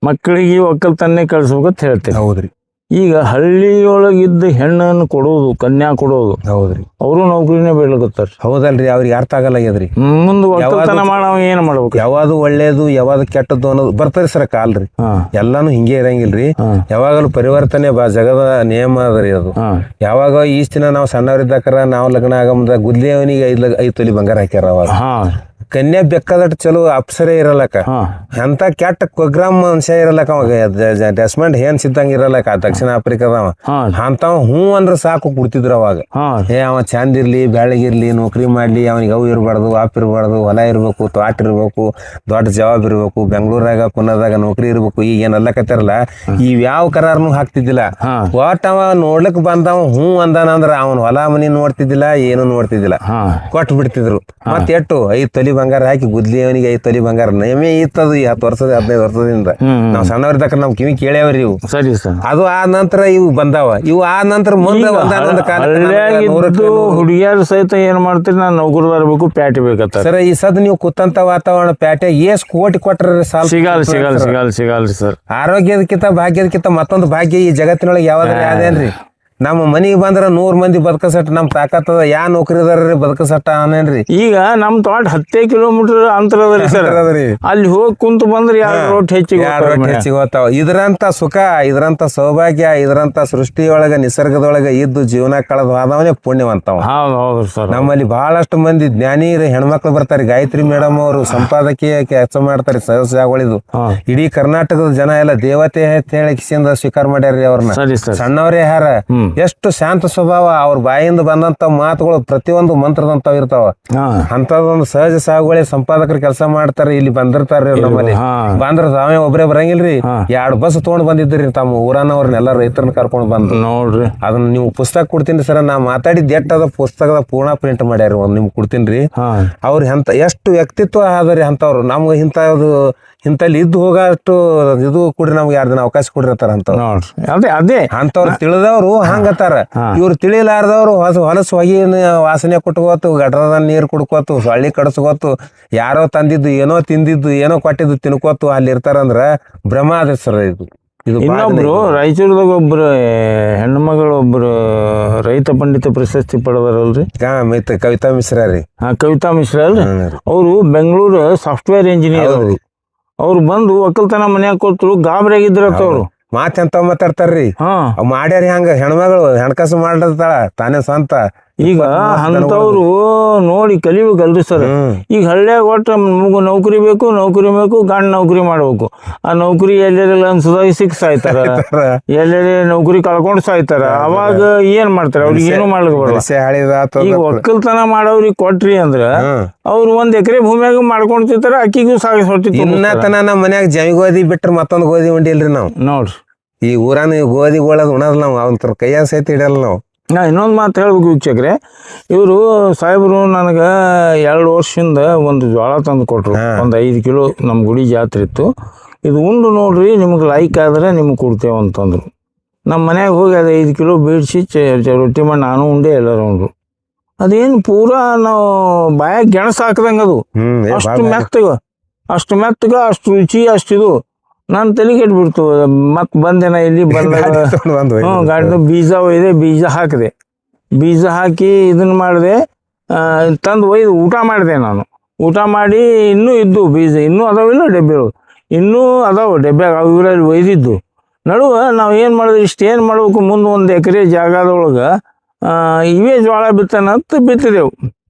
ಮಕ್ಕಳಿಗೆ ಒಕ್ಕಲ್ತನ್ನೇ ಕಳ್ಸ್ಬೇಕಂತ ಹೇಳ್ತೇನೆ. ಹೌದ್ರಿ. ಈಗ ಹಳ್ಳಿಯೊಳಗಿದ್ದ ಹೆಣ್ಣನ್ನು ಕೊಡೋದು, ಕನ್ಯಾ ಕೊಡೋದು, ಹೌದ್ರಿ, ಅವರು ನೌಕರಿನೇ ಬೇಡ್ಲಕತ್ತಾರ. ಹೌದಲ್ರಿ. ಅವ್ರಿಗೆ ಅರ್ಥ ಆಗಲ್ಲಾಗ್ಯದ್ರಿ. ಮುಂದೆ ಒಕ್ಕಲ್ತನ ಮಾಡವ ಏನ್ ಮಾಡ್ಬೇಕು? ಯಾವ್ದು ಒಳ್ಳೇದು ಯಾವ್ದು ಕೆಟ್ಟದ್ದು ಅನ್ನೋದು ಬರ್ತರಿ ಸರ್ ಕಾಲ್ರಿ. ಎಲ್ಲಾನು ಹಿಂಗೆ ಇರಂಗಿಲ್ರಿ. ಯಾವಾಗಲೂ ಪರಿವರ್ತನೆ ಜಗದ ನಿಯಮ ಅದರಿ ಅದು. ಯಾವಾಗ ಈಸ್ ದಿನ ನಾವು ಸಣ್ಣವ್ರಿದ್ದಾಕರ ನಾವು ಲಗ್ನ ಆಗಮದ ಗುದ್ಲಿ ಅವನಿಗೆ 5 ತೊಲಿ ಬಂಗಾರ ಹಾಕ್ಯಾರ. ಅವಾಗ ಕನ್ಯಾ ಬೆಕ್ಕದಟ್ ಚಲೋ ಅಪ್ಸರೇ ಇರಲಕ್ಕ, ಎಂತ ಕೆಟ್ಟ ಕೊಗ್ರಾಮ್ ಮನುಷ್ಯ ಇರಲಕ್ಕ. ಅವಾಗ ಡೆಸ್ಮೆಂಟ್ ಏನ್ ಸಿದ್ದಂಗ ಇರಲಕ್ಕ. ದಕ್ಷಿಣ ಆಫ್ರಿಕಾದವ ಅಂತಾವ ಹೂ ಅಂದ್ರ ಸಾಕು ಕುಡ್ತಿದ್ರು ಅವಾಗ. ಅವ ಚಂದ ಇರ್ಲಿ, ಬೆಳಗಿರ್ಲಿ, ನೌಕರಿ ಮಾಡ್ಲಿ, ಅವನಿಗೆ ಅವು ಇರಬಾರ್ದು, ಆಪ್ ಇರಬಾರ್ದು, ಹೊಲ ಇರ್ಬೇಕು, ತೋಟ ಇರ್ಬೇಕು, ದೊಡ್ಡ ಜವಾಬ್ ಇರ್ಬೇಕು, ಬೆಂಗಳೂರಾಗ ಪುನದಾಗ ನೌಕರಿ ಇರ್ಬೇಕು. ಈಗ ಏನ್ ಅಲ್ಲಕತ್ತಾರಲ್ಲ, ಇವ್ ಯಾವ ಕರಾರ್ನು ಹಾಕ್ತಿದ್ದಿಲ್ಲ. ಒಟ್ ಅವ ನೋಡ್ಲಿಕ್ ಬಂದವ ಹೂ ಅಂದಾನ ಅಂದ್ರ ಅವನ್ ಹೊಲ ಮನಿ ನೋಡ್ತಿದ್ದಿಲ್ಲ, ಏನು ನೋಡ್ತಿದ್ದಿಲ್ಲ, ಕೊಟ್ಟು ಬಿಡ್ತಿದ್ರು. ಮತ್ ಎಟ್ಟು 5 ತೊಲಿ ಬಂಗಾರ ಹಾಕಿ ಗುದ್ಲಿ ಅವನಿಗೆ 5 ತೊಲಿ ಬಂಗಾರ ನೇಮೇ ಇತ್ತದು. 10 ವರ್ಷದ 15 ವರ್ಷದಿಂದ ನಾವ್ ಸಣ್ಣವ್ರಿದ್ದಕ್ಕ ನಮ್ ಕಿವಿ ಕೇಳ್ಯಾವ್ರಿ ಇವು. ಸರಿ ಸರ್. ಅದು ಆ ನಂತರ ಇವು ಬಂದಾವ. ಇವು ಆ ನಂತರ ಮುಂದೆ ಹುಡುಗಿಯರು ಸಹಿತ ಏನ್ ಮಾಡ್ತೀರಿ, ನಾನು ನೌಕರಿ ಬರ್ಬೇಕು, ಪ್ಯಾಟಿ ಬೇಕತ್ತ ಸರ್. ಈ ಸದ್ ನೀವು ಕೂತಂತ ವಾತಾವರಣ ಪ್ಯಾಟೆ ಎಷ್ಟ್ ಕೋಟಿ ಕೊಟ್ರ ಸಿಗಲ್ರಿ ಸರ್. ಆರೋಗ್ಯದಕ್ಕಿಂತ ಭಾಗ್ಯದಕ್ಕಿಂತ ಮತ್ತೊಂದು ಭಾಗ್ಯ ಈ ಜಗತ್ತಿನೊಳಗೆ ಯಾವ್ದಾರ ಅದೇನ್ರಿ? ನಮ್ಮ ಮನಿಗೆ ಬಂದ್ರ 100 ಮಂದಿ ಬದುಕಸಟ್ಟ ನಮ್ ತಾಕತ್ತದ ಯಾ ನೌಕರಿದಾರ್ರಿ ಬದುಕಸಟ್ಟ ಅನೇನ್ರಿ. ಈಗ ನಮ್ ತೋಟ 10 ಕಿಲೋಮೀಟರ್ ಅಂತರ ಅದರಿ ಸರ್. ಅಲ್ಲಿ ಹೋಗಿ ಕುಂತು ಬಂದ್ರೆ ಯಾರು ರೋಟ್ ಹೆಚ್ಚಿಗೆ ಹೋಗ್ತಾವ. ಇದ್ರಂತ ಸುಖ, ಇದ್ರಂತ ಸೌಭಾಗ್ಯ, ಇದ್ರಂತ ಸೃಷ್ಟಿಯೊಳಗ ನಿಸರ್ಗದೊಳಗ ಇದ್ದು ಜೀವನ ಕಳೆದ ಆದವನೇ ಪುಣ್ಯವಂತವ. ಹೌದು ಸರ್. ನಮ್ಮಲ್ಲಿ ಬಹಳಷ್ಟು ಮಂದಿ ಜ್ಞಾನಿ ಹೆಣ್ಮಕ್ಳು ಬರ್ತಾರೆ. ಗಾಯತ್ರಿ ಮೇಡಮ್ ಅವರು ಸಂಪಾದಕೀಯ ಕೆಲಸ ಮಾಡ್ತಾರೆ, ಸದಸ್ಯಗಳಿದು. ಇಡೀ ಕರ್ನಾಟಕದ ಜನ ಎಲ್ಲ ದೇವತೆ ಅಂತ ಹೇಳಿ ಕಿಸಿಂದ ಸ್ವೀಕಾರ ಮಾಡ್ಯಾರ್ರಿ ಅವ್ರನ್ನ. ಸಣ್ಣವರೇ ಹಾರ ಎಷ್ಟು ಶಾಂತ ಸ್ವಭಾವ. ಅವ್ರ ಬಾಯಿಂದ ಬಂದಂತ ಮಾತುಗಳು ಪ್ರತಿಯೊಂದು ಮಂತ್ರದಂತಾವ್ ಇರ್ತಾವ. ಅಂತದೊಂದು ಸಹಜ ಸಾಗುವಳಿ ಸಂಪಾದಕರು ಕೆಲಸ ಮಾಡ್ತಾರೆ. ಇಲ್ಲಿ ಬಂದಿರ್ತಾರ್ರಿ ನಮ್ಮಲ್ಲಿ. ಬಂದ್ರ ತಾವೇ ಒಬ್ಬರೇ ಬರಂಗಿಲ್ರಿ, 2 ಬಸ್ ತಗೊಂಡ್ ಬಂದಿದ್ರಿ ತಮ್ಮ ಊರನ್ನವ್ರನ್ನೆಲ್ಲ ರೈತರನ್ನ ಕರ್ಕೊಂಡ್ ಬಂದು ನೋಡ್ರಿ. ಅದನ್ನ ನೀವು ಪುಸ್ತಕ ಕೊಡ್ತೀನಿ ಸರ್, ನಾ ಮಾತಾಡಿದ್ ಎಟ್ಟದ ಪುಸ್ತಕದ ಪೂರ್ಣ ಪ್ರಿಂಟ್ ಮಾಡ್ಯಾರ, ನಿಮ್ಗೆ ಕೊಡ್ತೀನ್ರಿ. ಅವ್ರ ಎಷ್ಟು ವ್ಯಕ್ತಿತ್ವ ಆದ್ರಿ ಅಂತವ್ರು. ನಮ್ಗೆ ಇಂತಲ್ಲಿ ಇದ್ದು ಹೋಗಷ್ಟು ಇದು ಕೊಡ್ರಿ, ನಮ್ಗೆ 2 ದಿನ ಅವಕಾಶ ಕೊಡಿರ್ತಾರ ಅಂತ ಅದೇ ಅಂತವ್ರು ತಿಳಿದವ್ರು ಹಂಗತ್ತಾರ. ಇವ್ರು ತಿಳಿಲಾರ್ದವ್ರು ಹೊಲಸು ಹೊಗಿ ವಾಸನೆ ಕೊಟ್ಕೋತು, ಗಟರದ ನೀರು ಕುಡ್ಕೋತು, ಸೊಳ್ಳಿ ಕಡಸ್ಕೋತು, ಯಾರೋ ತಂದಿದ್ದು ಏನೋ ತಿಂದಿದ್ದು ಏನೋ ಕೊಟ್ಟಿದ್ದು ತಿನ್ಕೋತು ಅಲ್ಲಿ ಇರ್ತಾರಂದ್ರ ಭ್ರಮ ಅದ ಸರ್. ಇನ್ನೊಬ್ರು ರಾಯಚೂರ್ದಾಗ ಒಬ್ರು ಹೆಣ್ಣು ಮಗಳು ಒಬ್ರು ರೈತ ಪಂಡಿತ ಪ್ರಶಸ್ತಿ ಪಡೆದಾರಲ್ರಿ, ಕವಿತಾ ಮಿಶ್ರಾ ರೀ. ಕವಿತಾ ಮಿಶ್ರಾ ಅಲ್ರಿ. ಅವರು ಬೆಂಗಳೂರು ಸಾಫ್ಟ್ವೇರ್ ಇಂಜಿನಿಯರ್. ಅವ್ರು ಬಂದು ಒಕ್ಕಲ್ತನ ಮನ್ಯಾಗ ಕೊಟ್ಟರು, ಗಾಬರಿ ಆಗಿದ್ರತ್ತ ಅವ್ರು. ಮಾತೆಂತ ಮಾತಾಡ್ತಾರ್ರಿ. ಮಾಡ್ಯಾರಿ ಹಂಗ ಹೆಣ್ಮಗಳು ಹೆಣ್ಕಾಸು ಮಾಡಿರ್ತಾಳ ತಾನೇ ಸ್ವಂತ. ಈಗ ಅಂತವ್ರು ನೋಡಿ ಕಲಿಬೇಕಲ್ರಿ ಸರ್. ಈಗ ಹಳ್ಳಿಯಾಗ ಒಟ್ಟು ನಮಗೂ ನೌಕರಿ ಬೇಕು, ಗಂಡ ನೌಕರಿ ಮಾಡ್ಬೇಕು. ಆ ನೌಕರಿ ಎಲ್ಲೆಲ್ಲ ಅನ್ಸದಾಗ ಸಿಕ್ ಸಾಯ್ತಾರ, ಎಲ್ಲೆಲ್ಲಿ ನೌಕರಿ ಕಳ್ಕೊಂಡು ಸಾಯ್ತಾರ. ಅವಾಗ ಏನ್ ಮಾಡ್ತಾರ? ಅವ್ರಿಗೆ ಏನು ಮಾಡ್ಲಿಕ್ಕೆ ಬರಲ್ಲ. ಈಗ ಒಕ್ಕಲ್ತನ ಮಾಡೋರಿಗೆ ಕೊಟ್ರಿ ಅಂದ್ರ ಅವ್ರು 1 ಎಕರೆ ಭೂಮಿಯಾಗ ಮಾಡ್ಕೊಂತಿರ್ತಾರ, ಅಕ್ಕಿಗೂ ಸಾಗಿ ಹೊಟ್ಟಿ. ಇನ್ನತನ ನಮ್ಮ ಮನ್ಯಾಗ ಜವಿ ಗೋಧಿ ಬಿಟ್ರ ಮತ್ತೊಂದು ಗೋಧಿ ಉಂಡಿಲ್ರಿ ನಾವು. ನೋಡ್ರಿ ಈ ಊರಾನ ಗೋಧಿಗಳದ್ ಉಣದ್ ನಾವು ಅವಂತರ ಕೈಯಾಗ ಸಹಿತ ಇಡಲ್ಲ ನಾವು. ನಾ ಇನ್ನೊಂದು ಮಾತು ಹೇಳ್ಬೇಕು ವೀಕ್ಷಕ್ರೆ, ಇವರು ಸಾಹೇಬರು ನನಗೆ 2 ವರ್ಷದಿಂದ ಒಂದು ಜೋಳ ತಂದು ಕೊಟ್ಟರು. ಒಂದು 5 ಕಿಲೋ. ನಮ್ಮ ಗುಡಿ ಜಾತ್ರೆ ಇತ್ತು. ಇದು ಉಂಡು ನೋಡ್ರಿ, ನಿಮ್ಗೆ ಲೈಕ್ ಆದ್ರೆ ನಿಮ್ಗೆ ಕೊಡ್ತೇವೆ ಅಂತಂದ್ರು. ನಮ್ಮ ಮನ್ಯಾಗ ಹೋಗಿ ಅದು 5 ಕಿಲೋ ಬೇಡಿಸಿ ರೊಟ್ಟಿ ಮಾಡಿ ನಾನು ಉಂಡೆ, ಎಲ್ಲರೂ ಉಂಡ್ರು. ಅದೇನು ಪೂರಾ ನಾವು ಬಾಯಾಗ ಗೆಣಸು ಹಾಕ್ದಂಗೆ ಅದು. ಅಷ್ಟು ಮೆತ್ತಗ ಅಷ್ಟು ರುಚಿ ಅಷ್ಟಿದು. ನಾನು ತಲೆಗೆ ಇಟ್ಬಿಡ್ತು. ಮತ್ತೆ ಬಂದೇನ ಇಲ್ಲಿ ಬಂದಾಗ ಗಾಡಿ ಬೀಜ ಒಯ್ದೆ, ಬೀಜ ಹಾಕಿದೆ. ಬೀಜ ಹಾಕಿ ಇದನ್ನು ಮಾಡಿದೆ, ತಂದು ಒಯ್ದು ಊಟ ಮಾಡಿದೆ. ನಾನು ಊಟ ಮಾಡಿ ಇನ್ನೂ ಇದ್ದು ಬೀಜ ಇನ್ನೂ ಅದಾವಿಲ್ಲ ಡಬ್ಬೆಗಳು, ಇನ್ನೂ ಅದಾವೆ ಡಬ್ಬ್ಯಾಗ. ಇವರಲ್ಲಿ ಒಯ್ದಿದ್ದು ನಡುವೆ ನಾವು ಏನು ಮಾಡಿದ್ವಿ, ಇಷ್ಟೇನು ಮಾಡ್ಬೇಕು, ಮುಂದೆ 1 ಎಕರೆ ಜಾಗದೊಳಗೆ ಇವೇ ಜೋಳ ಬಿತ್ತನಂತ ಬಿತ್ತಿದೆವು.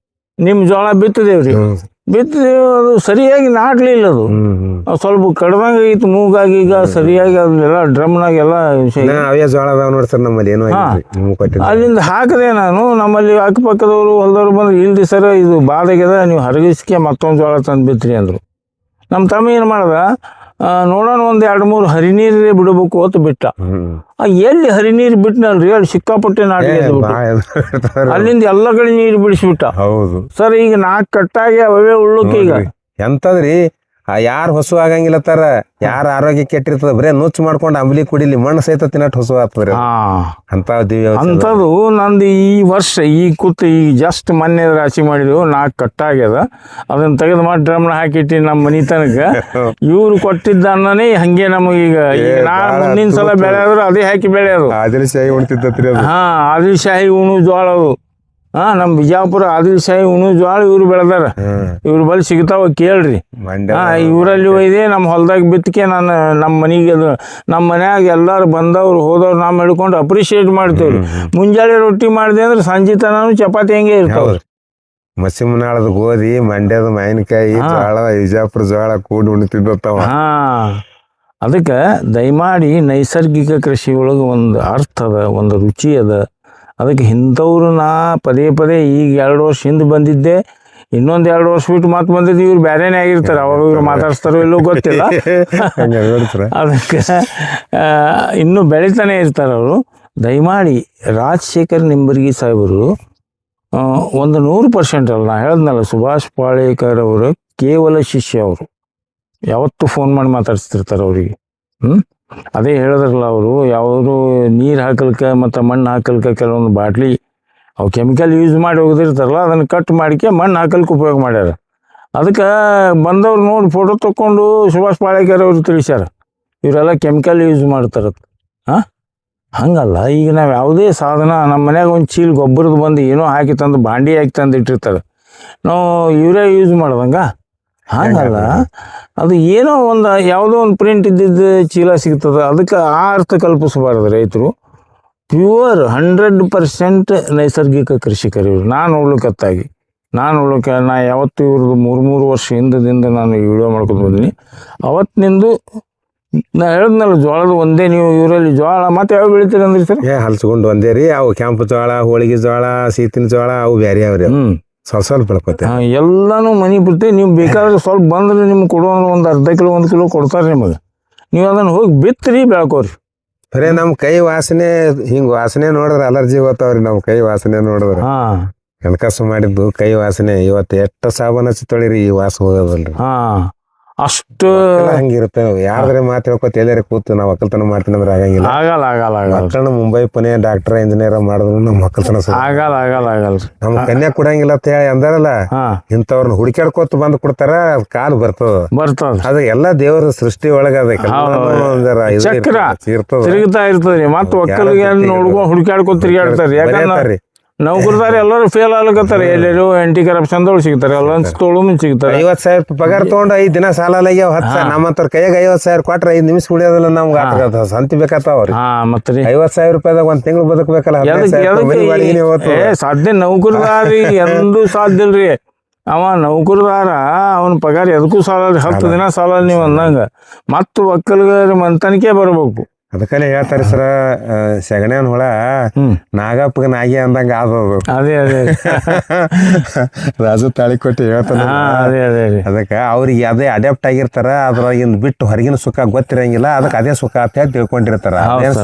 ನಿಮ್ಮ ಜೋಳ ಬಿತ್ತಿದೇವ್ರಿ. ಬಿತ್ತಿದೆವು. ಅದು ಸರಿಯಾಗಿ ನಾಟ್ಲಿಲ್ಲ. ಅದು ಸ್ವಲ್ಪ ಕಡ್ದಂಗ ಆಗಿತ್ತು ಮೂಗಾಗಿ. ಈಗ ಸರಿಯಾಗಿ ಅದೆಲ್ಲ ಡ್ರಮ್ನಾಗೆಲ್ಲ ಅಲ್ಲಿಂದ ಹಾಕದೆ ನಾನು. ನಮ್ಮಲ್ಲಿ ಅಕ್ಕಪಕ್ಕದವರು ಹೊಲದವ್ರು ಬಂದ್ರೆ, ಇಲ್ರಿ ಸರ್ ಇದು ಬಾದಾಗ್ಯದ, ನೀವು ಹರಗಿಸ್ಕೆ ಮತ್ತೊಂದು ಜೋಳ ತಂದು ಬಿತ್ರಿ ಅಂದರು. ನಮ್ಮ ತಮ್ಮ ಏನು ಮಾಡ್ದ, ನೋಡೋಣ 1, 2, 3 ಹರಿನೀರೇ ಬಿಡಬೇಕು ಅಂತ ಬಿಟ್ಟ. ಎಲ್ಲಿ ಹರಿನೀರು ಬಿಟ್ಟನಲ್ರಿ, ಅಲ್ಲಿ ಸಿಕ್ಕಾಪಟ್ಟೆ ನಾಟಿ. ಅಲ್ಲಿಂದ ಎಲ್ಲ ಕಡೆ ನೀರು ಬಿಡಿಸ್ಬಿಟ್ಟ. ಹೌದು ಸರ್. ಈಗ 4 ಕಟ್ಟಾಗಿ ಅವೇ ಉಳ್ಳಕ್ಕೆ. ಈಗ ಎಂತದ್ರಿ, ಯಾರು ಹೊಸು ಆಗಂಗಿಲ್ಲತ್ತಾರ, ಯಾರ ಆರೋಗ್ಯ ಕೆಟ್ಟಿರ್ತದ, ಬರೇ ನುಚ್ಚು ಮಾಡ್ಕೊಂಡು ಅಂಬ್ಲಿ ಕುಡಿಲಿ, ಮಣ್ಣು ಸಹಿತ ತಿನ್ನಟ್ ಹೊಸು ಆಗ್ತದ್ರಿ. ಅಂಥದ್ದು ನಂದು ಈ ವರ್ಷ ಈ ಜಸ್ಟ್ ಮೊನ್ನೆ ರಾಶಿ ಮಾಡಿದ್ವು. 4 ಕಟ್ಟಾಗ್ಯದ. ಅದನ್ನ ತೆಗೆದು ಮಾಡಿ ಡ್ರಮ್ನ ಹಾಕಿಟ್ಟಿ ನಮ್ಮ ಮನಿ ತನಕ. ಇವ್ರು ಕೊಟ್ಟಿದ್ದ ಅನ್ನನೇ ಹಂಗೆ ನಮಗೀಗ. ಮುಂದಿನ ಸಲ ಬೆಳೆಯೋದ್ರು ಅದೇ ಹಾಕಿ ಬೆಳೆಯೋದು. ಆದಿಲ್ಶಾಹಿ ಉಣ್ತಿದ್ದತ್ರಿ ಅದು. ಆದಿಲ್ಶಾಹಿ ಉಣು ಜೋಳ ಅದು. ನಮ್ಮ ಬಿಜಾಪುರ ಆದಿಲ್ಶಾಹಿ ಉಣು ಜೋಳ ಇವ್ರು ಬೆಳೆದಾರ. ಇವ್ರ ಬಳಿ ಸಿಗ್ತಾವ ಕೇಳ್ರಿ. ಇವರಲ್ಲಿ ಒಯ್ದೆ ನಮ್ಮ ಹೊಲ್ದಾಗ ಬಿತ್ತಕ್ಕೆ ನಾನು ನಮ್ಮ ಮನೆಗೆ ನಮ್ಮ ಮನ್ಯಾಗ ಎಲ್ಲಾರು ಬಂದವ್ರು ಹೋದವ್ರು ನಾವು ಹಿಡ್ಕೊಂಡು ಅಪ್ರಿಷಿಯೇಟ್ ಮಾಡ್ತೇವ್ರಿ. ಮುಂಜಾನೆ ರೊಟ್ಟಿ ಮಾಡಿದೆ ಅಂದ್ರೆ ಸಂಜೆ ತನೂ ಚಪಾತಿ ಹಂಗೆ ಇರ್ತಾವ್ರಿ. ಮಸಿಮನಾಳದ ಗೋಧಿ, ಮಂಡ್ಯದ ಮಾವಿನಕಾಯಿ, ಜೋಳ, ಬಿಜಾಪುರ ಜೋಳ ಕೂಡಿ ಉಣ್ತಿದ್ದವ. ಅದಕ್ಕೆ ದಯಮಾಡಿ ನೈಸರ್ಗಿಕ ಕೃಷಿ ಒಳಗೆ ಒಂದು ಅರ್ಥ ಅದ, ಒಂದು ರುಚಿ ಅದ. ಅದಕ್ಕೆ ಇಂಥವ್ರು ನಾ ಪದೇ ಈಗ 2 ವರ್ಷ ಹಿಂದೆ ಬಂದಿದ್ದೆ, ಇನ್ನೊಂದು 2 ವರ್ಷ ಬಿಟ್ಟು ಮತ್ತೆ ಬಂದಿದ್ದು. ಇವ್ರು ಬೇರೆನೇ ಆಗಿರ್ತಾರೆ. ಅವಾಗ ಇವ್ರು ಮಾತಾಡ್ಸ್ತಾರೋ ಇಲ್ಲೋ ಗೊತ್ತಿಲ್ಲ. ಅದಕ್ಕೆ ಇನ್ನೂ ಬೆಳಿತಾನೆ ಇರ್ತಾರೆ ಅವರು. ದಯಮಾಡಿ ರಾಜಶೇಖರ್ ನಿಂಬರ್ಗಿ ಸಾಹೇಬರು ಒಂದು 100% ಅಲ್ಲ, ನಾ ಹೇಳಿದ್ನಲ್ಲ, ಸುಭಾಷ್ ಪಾಳೇಕರ್ ಅವರು ಕೇವಲ ಶಿಷ್ಯ. ಅವರು ಯಾವತ್ತೂ ಫೋನ್ ಮಾಡಿ ಮಾತಾಡ್ಸ್ತಿರ್ತಾರೆ ಅವರಿಗೆ. ಅದೇ ಹೇಳಿದ್ರಲ್ಲ, ಅವರು ಯಾವುದು ನೀರು ಹಾಕಲ್ಕ ಮತ್ತು ಮಣ್ಣು ಹಾಕಲ್ಕ ಕೆಲವೊಂದು ಬಾಟ್ಲಿ ಅವು ಕೆಮಿಕಲ್ ಯೂಸ್ ಮಾಡಿ ಹೋಗಿರ್ತಾರಲ್ಲ, ಅದನ್ನು ಕಟ್ ಮಾಡಿಕೆ ಮಣ್ಣು ಹಾಕಲ್ಕೆ ಉಪಯೋಗ ಮಾಡ್ಯಾರ. ಅದಕ್ಕೆ ಬಂದವ್ರು ನೋಡಿ ಫೋಟೋ ತೊಗೊಂಡು ಸುಭಾಷ್ ಪಾಳೇಕರ್ ಅವರು ತಿಳಿಸ್ಯಾರ, ಇವರೆಲ್ಲ ಕೆಮಿಕಲ್ ಯೂಸ್ ಮಾಡ್ತಾರದು. ಹಂಗಲ್ಲ, ಈಗ ನಾವು ಯಾವುದೇ ಸಾಧನ ನಮ್ಮ ಮನ್ಯಾಗ ಒಂದು ಚೀಲ ಗೊಬ್ಬರದ ಬಂದು ಏನೋ ಹಾಕಿ ತಂದು ಬಾಂಡಿ ಹಾಕಿ ತಂದು ಇಟ್ಟಿರ್ತಾರೆ, ನಾವು ಯೂರಿಯಾ ಯೂಸ್ ಮಾಡ್ದಂಗ ಹಂಗಲ್ಲ. ಅದು ಏನೋ ಒಂದು ಯಾವುದೋ ಒಂದು ಪ್ರಿಂಟ್ ಇದ್ದಿದ್ದು ಚೀಲ ಸಿಗ್ತದೆ, ಅದಕ್ಕೆ ಆ ಅರ್ಥ ಕಲ್ಪಿಸಬಾರ್ದು ರೈತರು. ಪ್ಯೂರ್ 100% ನೈಸರ್ಗಿಕ ಕೃಷಿಕರು ಇವರು. ನಾನು ನೋಡ್ಲಿಕ್ಕೆ ನಾ ಯಾವತ್ತು ಇವ್ರದ್ದು 3 ವರ್ಷ ಹಿಂದದಿಂದ ನಾನು ವಿಡಿಯೋ ಮಾಡ್ಕೊಂಡು ಬಂದೀನಿ. ಅವತ್ತಿನಿಂದು ನಾ ಹೇಳಿದ್ನಲ್ಲ, ಜೋಳದ ಒಂದೇ ನೀವು ಇವರಲ್ಲಿ ಜೋಳ ಮತ್ತೆ ಯಾವ ಬೆಳಿತೀರಿ ಅಂದ್ರಿ ಸರ್? ಹಲ್ಸ್ಕೊಂಡು ಒಂದೇ ರೀ. ಅವು ಕೆಂಪು ಜೋಳ, ಹೋಳಿಗೆ ಜೋಳ, ಶೀತಿನ ಜೋಳ ಅವು ಬೇರೆ ಅವ್ರಿ. ಸ್ವಲ್ಪ ಬೆಳ್ಕೊತೆ ಎಲ್ಲಾನು ಮನೆ ಬಿಡ್ತೀವಿ. ನೀವು ಬೇಕಾದ್ರೆ ಸ್ವಲ್ಪ ಬಂದ್ರೆ ನಿಮ್ಗೆ ಕೊಡೋ ಒಂದು ಅರ್ಧ ಕಿಲೋ 1 ಕಿಲೋ ಕೊಡ್ತಾರೆ ನಿಮಗೆ. ನೀವು ಅದನ್ನು ಹೋಗಿ ಬಿತ್ತರಿ ಬೆಳ್ಕೋರಿ. ಬರೇ ನಮ್ಮ ಕೈ ವಾಸನೆ ಹಿಂಗ್ ವಾಸನೆ ನೋಡಿದ್ರೆ ಅಲರ್ಜಿ ಹೋಗ್ತಾವ್ರಿ. ನಮ್ಮ ಕೈ ವಾಸನೆ ನೋಡಿದ್ರೆ ಕಣಕಸು ಮಾಡಿದ್ದು ಕೈ ವಾಸನೆ. ಇವತ್ತು ಎಷ್ಟು ಸಾಬೂನ್ ಹಚ್ಚಿ ತೊಳಿರಿ, ಈ ವಾಸ ಹೋಗೋದಲ್ರಿ. ಅಷ್ಟು ಹಂಗಿರುತ್ತೆ. ಯಾರ್ದ್ರೆ ಮಾತು ಹೇಳ್ಕೊತ ಎಲ್ಲಾರ ಕೂತು ನಾವು ಒಕ್ಕಲ್ತನ ಮಾಡ್ತೀನಿ ಅಂದ್ರೆ ಆಗಂಗಿಲ್ಲ. ಮಕ್ಕಳನ್ನ ಮುಂಬೈ ಪುಣೆ ಡಾಕ್ಟರ್ ಇಂಜಿನಿಯರ್ ಮಾಡಿದ್ರು ನಮ್ಮ ಒಕ್ಕಲ್ತನ ಆಗಲ್ಲ. ನಮ್ ಕನ್ಯಾ ಕೊಡಂಗಿಲ್ಲ ಅಂತ ಹೇಳಿ ಅಂದಾರಲ್ಲ, ಇಂಥವ್ರನ್ನ ಹುಡುಕ್ಯಾಡ್ಕೋತ ಬಂದು ಕೊಡ್ತಾರ. ಕಾಲು ಬರ್ತದ. ಅದು ಎಲ್ಲಾ ದೇವರ ಸೃಷ್ಟಿ ಒಳಗ ಚಕ್ರ ತಿರುಗ್ತಾ ಇರ್ತದ್ರಿ. ಮತ್ತ ಒಕ್ಕಲಿಗೆ ನೋಡ್ಕೊಂಡು ಹುಡುಕ್ಯಾಡ್ಕೋತ ತಿರುಗಾಡ್ತಾರ. ಯಾಕಂದ್ರೆ ನೌಕರದಾರ ಎಲ್ಲರೂ ಫೇಲ್ ಆಗ್ಲಕತ್ತಾರ. ಎಲ್ಲರೂ ಆಂಟಿ ಕರಪ್ಷನ್ದೊಳಗೆ ಸಿಗ್ತಾರೆ, ಎಲ್ಲ ತೊಳಮು ಸಿಗ್ತಾರೆ. 50,000 ಪಗಾರ ತಗೊಂಡು 5 ದಿನ ಸಾಲ ಆಗ್ಯಾವ. ನಮ್ಮಂತವ್ರ ಕೈಯಾಗ 50,000 ಕೊಟ್ರೆ 5 ನಿಮಿಷ ಉಳಿಯೋದಿಲ್ಲ. ನಮ್ಗೆ ಸಂತಿ ಬೇಕಾತಾವ್ರಿ. ಮತ್ತೆ 50,000 ರೂಪಾಯಿದಾಗ 1 ತಿಂಗಳು ಬದುಕಬೇಕಲ್ಲ. ಸಾಧ್ಯ ನೌಕರದಾರಿ ಎಂದೂ ಸಾಧ್ಯ ಇಲ್ರಿ. ಅವ ನೌಕರದಾರ ಅವನ ಪಗಾರ ಎದಕ್ಕೂ ಸಾಲ 10 ದಿನ ಸಾಲ ನೀವು ಅಂದಂಗ. ಮತ್ತು ಒಕ್ಕಲಿಗರ ಮಂತನಿಕೆ ಬರ್ಬೇಕು. ಅದಕ್ಕಲ್ಲೇ ಹೇಳ್ತಾರೆ ಸರ, ಸೆಗಣ್ಯಾನ ಹುಳ ನಾಗಪ್ಪಗ ನಾಗಿ ಅಂದಂಗ ಆದದು. ಅದೇ ರಾಜು ತಾಳಿಕೊಟ್ಟು ಹೇಳ್ತಾನೆ. ಅದಕ್ಕ ಅವ್ರಿಗೆ ಅದೇ ಅಡ್ಯಾಪ್ಟ್ ಆಗಿರ್ತಾರ. ಅದ್ರಾಗಿಂದ ಬಿಟ್ಟು ಹೊರಗಿನ ಸುಖ ಗೊತ್ತಿರಂಗಿಲ್ಲ. ಅದಕ್ಕೆ ಅದೇ ಸುಖ ಅಂತ ಹೇಳಿ ತಿಳ್ಕೊಂಡಿರ್ತಾರ.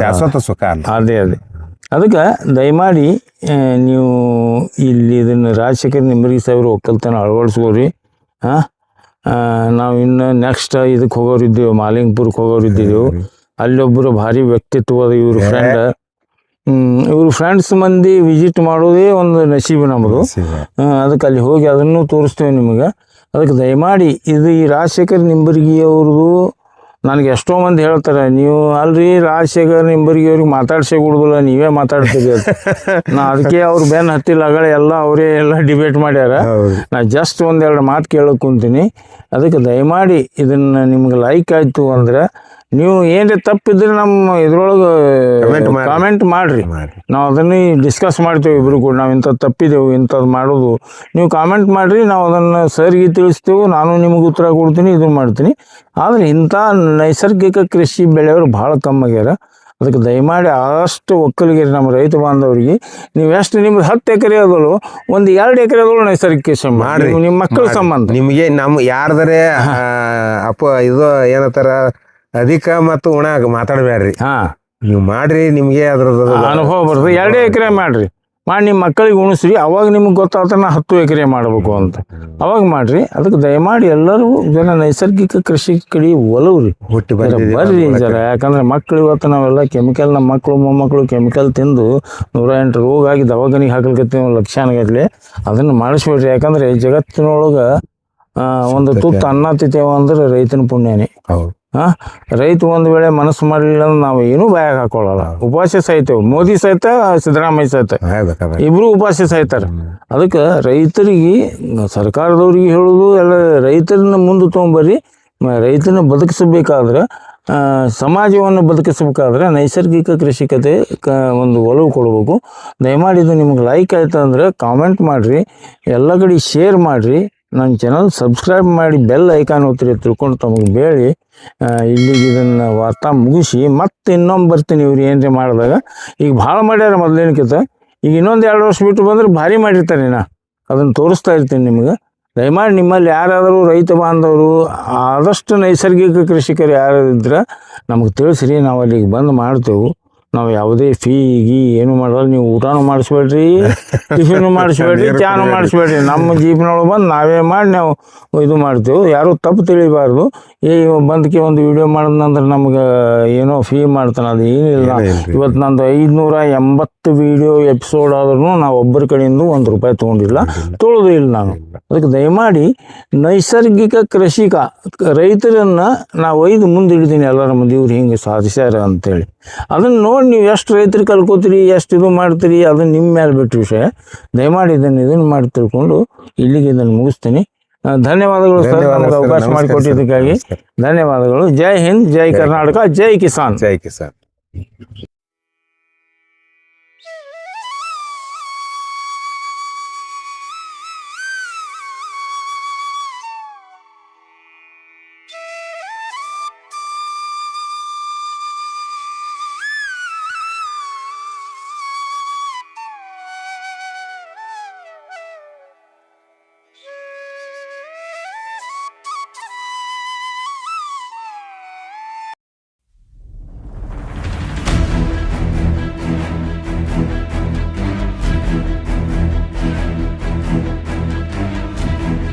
ಶಾಶ್ವತ ಸುಖ ಅಲ್ಲ. ಅದೇ ಅದಕ್ಕೆ ದಯಮಾಡಿ ನೀವು ಇಲ್ಲಿ ಇದನ್ನು ರಾಜಶೇಖರ್ ನಿಂಬರ್ಗಿ ಸಾಹೇಬ್ರು ಒಕ್ಕಲ್ತನ ಅಳವಡಿಸ್ಕೋರಿ. ನಾವು ಇನ್ನು ನೆಕ್ಸ್ಟ್ ಇದಕ್ಕೆ ಹೋಗೋರಿದ್ದೇವೆ, ಮಾಲಿಂಗ್ಪುರಕ್ಕೆ ಹೋಗೋರಿದ್ದೇವೆ. ಅಲ್ಲೊಬ್ಬರು ಭಾರಿ ವ್ಯಕ್ತಿತ್ವದ ಇವ್ರ ಫ್ರೆಂಡ್ಸ್ ಮಂದಿ ವಿಸಿಟ್ ಮಾಡೋದೇ ಒಂದು ನಸೀಬು ನಮ್ಮದು. ಅದಕ್ಕೆ ಅಲ್ಲಿ ಹೋಗಿ ಅದನ್ನು ತೋರಿಸ್ತೇವೆ ನಿಮಗೆ. ಅದಕ್ಕೆ ದಯಮಾಡಿ ಇದು ಈ ರಾಜಶೇಖರ್ ನಿಂಬರ್ಗಿ ಅವ್ರದ್ದು ನನಗೆ ಎಷ್ಟೋ ಮಂದಿ ಹೇಳ್ತಾರೆ, ನೀವು ಅಲ್ರಿ ರಾಜಶೇಖರ್ ನಿಂಬರ್ಗಿ ಅವ್ರಿಗೆ ಮಾತಾಡ್ಸೇ ಕೊಡುದಿಲ್ಲ, ನೀವೇ ಮಾತಾಡ್ತೀರಿ ಅಂತ. ನಾ ಅದಕ್ಕೆ ಅವ್ರು ಬೆನ್ನು ಹತ್ತಿಲ್ಲ. ಆಗಲೇ ಅವರೇ ಎಲ್ಲ ಡಿಬೇಟ್ ಮಾಡ್ಯಾರ. ನಾ ಜಸ್ಟ್ 1-2 ಮಾತು ಕೇಳೋಕೆ ಕುಂತೀನಿ. ಅದಕ್ಕೆ ದಯಮಾಡಿ ಇದನ್ನು ನಿಮ್ಗೆ ಲೈಕ್ ಆಯಿತು ಅಂದರೆ ನೀವು ಏನ್ರಿ ತಪ್ಪಿದ್ರೆ ನಮ್ಮ ಇದ್ರೊಳಗೆ ಕಾಮೆಂಟ್ ಮಾಡ್ರಿ. ನಾವು ಅದನ್ನು ಡಿಸ್ಕಸ್ ಮಾಡ್ತೇವೆ ಇಬ್ರು ಕೂಡ. ನಾವು ಇಂಥದ್ದು ತಪ್ಪಿದೆವು, ಇಂಥದ್ದು ಮಾಡೋದು ನೀವು ಕಾಮೆಂಟ್ ಮಾಡಿರಿ. ನಾವು ಅದನ್ನು ಸರ್ಗೆ ತಿಳಿಸ್ತೇವೆ. ನಾನು ನಿಮಗೆ ಉತ್ತರ ಕೊಡ್ತೀನಿ, ಇದನ್ನು ಮಾಡ್ತೀನಿ. ಆದರೆ ಇಂಥ ನೈಸರ್ಗಿಕ ಕೃಷಿ ಬೆಳೆಯವರು ಭಾಳ ಕಮ್ಮಾಗ್ಯಾರ. ಅದಕ್ಕೆ ದಯಮಾಡಿ ಅಷ್ಟು ಒಕ್ಕಲಿಗೆ ನಮ್ಮ ರೈತ ಬಾಂಧವರಿಗೆ ನೀವು ಎಷ್ಟು ನಿಮ್ದು 10 ಎಕರೆ ಅದಳು, ಒಂದು 2 ಎಕರೆ ಅದಳು ನೈಸರ್ಗಿಕ ಕೃಷಿ ಮಾಡಿ. ನಿಮ್ಮ ಮಕ್ಕಳ ಸಂಬಂಧ ನಿಮಗೆ ನಮ್ಮ ಯಾರ್ದರೆ ಇದು ಏನಂತಾರ ಅಧಿಕ ಮತ್ತು ಉಣಾಗ ಮಾತಾಡಬೇಡ್ರಿ. ನೀವು ಮಾಡ್ರಿ, ನಿಮ್ಗೆ ಅದ್ರದ್ದು ಅನುಭವ ಬರ್ತದೆ. 2 ಎಕರೆ ಮಾಡ್ರಿ, ನಿಮ್ಮ ಮಕ್ಕಳಿಗೆ ಉಣಿಸ್ರಿ. ಅವಾಗ ನಿಮ್ಗೆ ಗೊತ್ತಾಗ್ತ ನಾ 10 ಎಕರೆ ಮಾಡಬೇಕು ಅಂತ. ಅವಾಗ ಮಾಡ್ರಿ. ಅದಕ್ಕೆ ದಯಮಾಡಿ ಎಲ್ಲರೂ ಜನ ನೈಸರ್ಗಿಕ ಕೃಷಿ ಕಡೆ ಒಲವ್ರಿ, ಬರ್ರಿ ಜರ. ಯಾಕಂದ್ರೆ ಮಕ್ಕಳು ಇವತ್ತು ನಾವೆಲ್ಲ ಕೆಮಿಕಲ್, ನಮ್ಮ ಮಕ್ಕಳು ಮೊಮ್ಮಕ್ಕಳು ಕೆಮಿಕಲ್ ತಿಂದು 108 ರೋಗ ಆಗಿ ದವಾಖಾನಿಗೆ ಹಾಕಲ್ಕತ್ತೀವಿ ಲಕ್ಷಾನುಗಟ್ಲೆ. ಅದನ್ನು ಮಾಡಿಸ್ಬೇಡ್ರಿ. ಯಾಕಂದ್ರೆ ಜಗತ್ತಿನೊಳಗೆ ಒಂದು ತುತ್ತು ಅನ್ನ ತಿಂತೇವ ಅಂದ್ರೆ ರೈತನ ಪುಣ್ಯನೇ. ರೈತ ಒಂದು ವೇಳೆ ಮನಸ್ಸು ಮಾಡಲಿಲ್ಲ ಅಂದ್ರೆ ನಾವು ಏನೂ ಬಾಯಾಗ ಹಾಕೊಳ್ಳಲ್ಲ. ಉಪವಾಸ ಸಾಯ್ತೇವೆ. ಮೋದಿ ಸಹಿತ, ಸಿದ್ದರಾಮಯ್ಯ ಸಹಿತ ಇಬ್ರು ಉಪವಾಸ ಸಾಯ್ತಾರೆ. ಅದಕ್ಕೆ ರೈತರಿಗೆ ಸರ್ಕಾರದವ್ರಿಗೆ ಹೇಳೋದು ಎಲ್ಲ, ರೈತರನ್ನ ಮುಂದೆ ತೊಗೊಂಬರ್ರಿ. ರೈತನ ಬದುಕಿಸಬೇಕಾದ್ರೆ, ಸಮಾಜವನ್ನು ಬದುಕಿಸಬೇಕಾದ್ರೆ ನೈಸರ್ಗಿಕ ಕೃಷಿಕತೆ ಒಂದು ಒಲವು ಕೊಡಬೇಕು. ದಯಮಾಡಿ ಇದು ನಿಮ್ಗೆ ಲೈಕ್ ಆಯ್ತು ಅಂದರೆ ಕಾಮೆಂಟ್ ಮಾಡಿರಿ, ಎಲ್ಲ ಕಡೆ ಶೇರ್ ಮಾಡಿರಿ. ನನ್ನ ಚಾನಲ್ ಸಬ್ಸ್ಕ್ರೈಬ್ ಮಾಡಿ ಬೆಲ್ ಐಕಾನ್ ಒತ್ತಿರಿ ತಿಳ್ಕೊಂಡು ತಮಗೆ ಬೇಳಿ. ಇಲ್ಲಿಗೆ ಇದನ್ನು ವಾರ್ತಾ ಮುಗಿಸಿ ಮತ್ತೆ ಇನ್ನೊಮ್ಮೆ ಬರ್ತೀನಿ. ಇವ್ರು ಏನ್ರಿ ಮಾಡಿದಾಗ ಈಗ ಭಾಳ ಮಾಡ್ಯಾರ ಮೊದಲೇನಕ್ಕಿಂತ. ಈಗ ಇನ್ನೊಂದು 2 ವರ್ಷ ಬಿಟ್ಟು ಬಂದ್ರೆ ಭಾರಿ ಮಾಡಿರ್ತಾರೆ. ನಾ ಅದನ್ನು ತೋರಿಸ್ತಾ ಇರ್ತೀನಿ ನಿಮಗೆ. ದಯಮಾಡಿ ನಿಮ್ಮಲ್ಲಿ ಯಾರಾದರೂ ರೈತ ಬಾಂಧವರು ಆದಷ್ಟು ನೈಸರ್ಗಿಕ ಕೃಷಿಕರು ಯಾರಿದ್ರೆ ನಮಗೆ ತಿಳಿಸ್ರಿ. ನಾವು ಅಲ್ಲಿಗೆ ಬಂದು ಮಾಡ್ತೇವೆ. ನಾವು ಯಾವುದೇ ಫೀ ಏನು ಮಾಡಲ್ಲ. ನೀವು ಊಟನೂ ಮಾಡಿಸ್ಬೇಡ್ರಿ, ಟಿಫಿನು ಮಾಡಿಸ್ಬೇಡ್ರಿ, ಚಾನು ಮಾಡಿಸ್ಬೇಡ್ರಿ. ನಮ್ಮ ಜೀಪ್ನೊಳಗೆ ಬಂದು ನಾವೇ ಮಾಡಿ ನಾವು ಇದು ಮಾಡ್ತೇವೆ. ಯಾರೂ ತಪ್ಪು ತಿಳಿಬಾರ್ದು. ಬಂದಕ್ಕೆ ಒಂದು ವಿಡಿಯೋ ಮಾಡಿದ್ನಂದ್ರೆ ನಮ್ಗೆ ಏನೋ ಫೀ ಮಾಡ್ತಾನೆ, ಅದು ಏನಿಲ್ಲ. ಇವತ್ತು ನಂದು 580 ವಿಡಿಯೋ ಎಪಿಸೋಡ್ ಆದ್ರೂ ನಾವು ಒಬ್ಬರ ಕಡೆಯಿಂದ ₹1 ತೊಗೊಂಡಿಲ್ಲ, ತೊಳೆದು ಇಲ್ಲ ನಾನು. ಅದಕ್ಕೆ ದಯಮಾಡಿ ನೈಸರ್ಗಿಕ ಕೃಷಿಕ ರೈತರನ್ನು ನಾವು ಮುಂದೆ ಹಿಡಿದೀನಿ ಎಲ್ಲರ ಮುಂದೆ. ಇವ್ರು ಹಿಂಗೆ ಸಾಧಿಸ್ಯಾರ ಅಂತೇಳಿ ಅದನ್ನು ನೋಡಿ ತಿಳ್ಕೊಂಡು ನೀವು ಎಷ್ಟು ರೈತರು ಕಲ್ಕೋತೀರಿ ಎಷ್ಟು ಇದು ಮಾಡ್ತೀರಿ ಅದು ನಿಮ್ಮ ಮೇಲೆ ಬಿಟ್ಟು ವಿಷಯ. ದಯಮಾಡಿ ಇದನ್ನು ಮಾಡಿ ತಿಳ್ಕೊಂಡು ಇಲ್ಲಿಗೆ ಇದನ್ನು ಮುಗಿಸ್ತೀನಿ. ಧನ್ಯವಾದಗಳು ಸರ್, ನಮಗೆ ಅವಕಾಶ ಮಾಡಿಕೊಟ್ಟಿದ್ದಕ್ಕಾಗಿ ಧನ್ಯವಾದಗಳು. ಜೈ ಹಿಂದ್, ಜೈ ಕರ್ನಾಟಕ, ಜೈ ಕಿಸಾನ್. ಜೈ ಕಿಸಾನ್.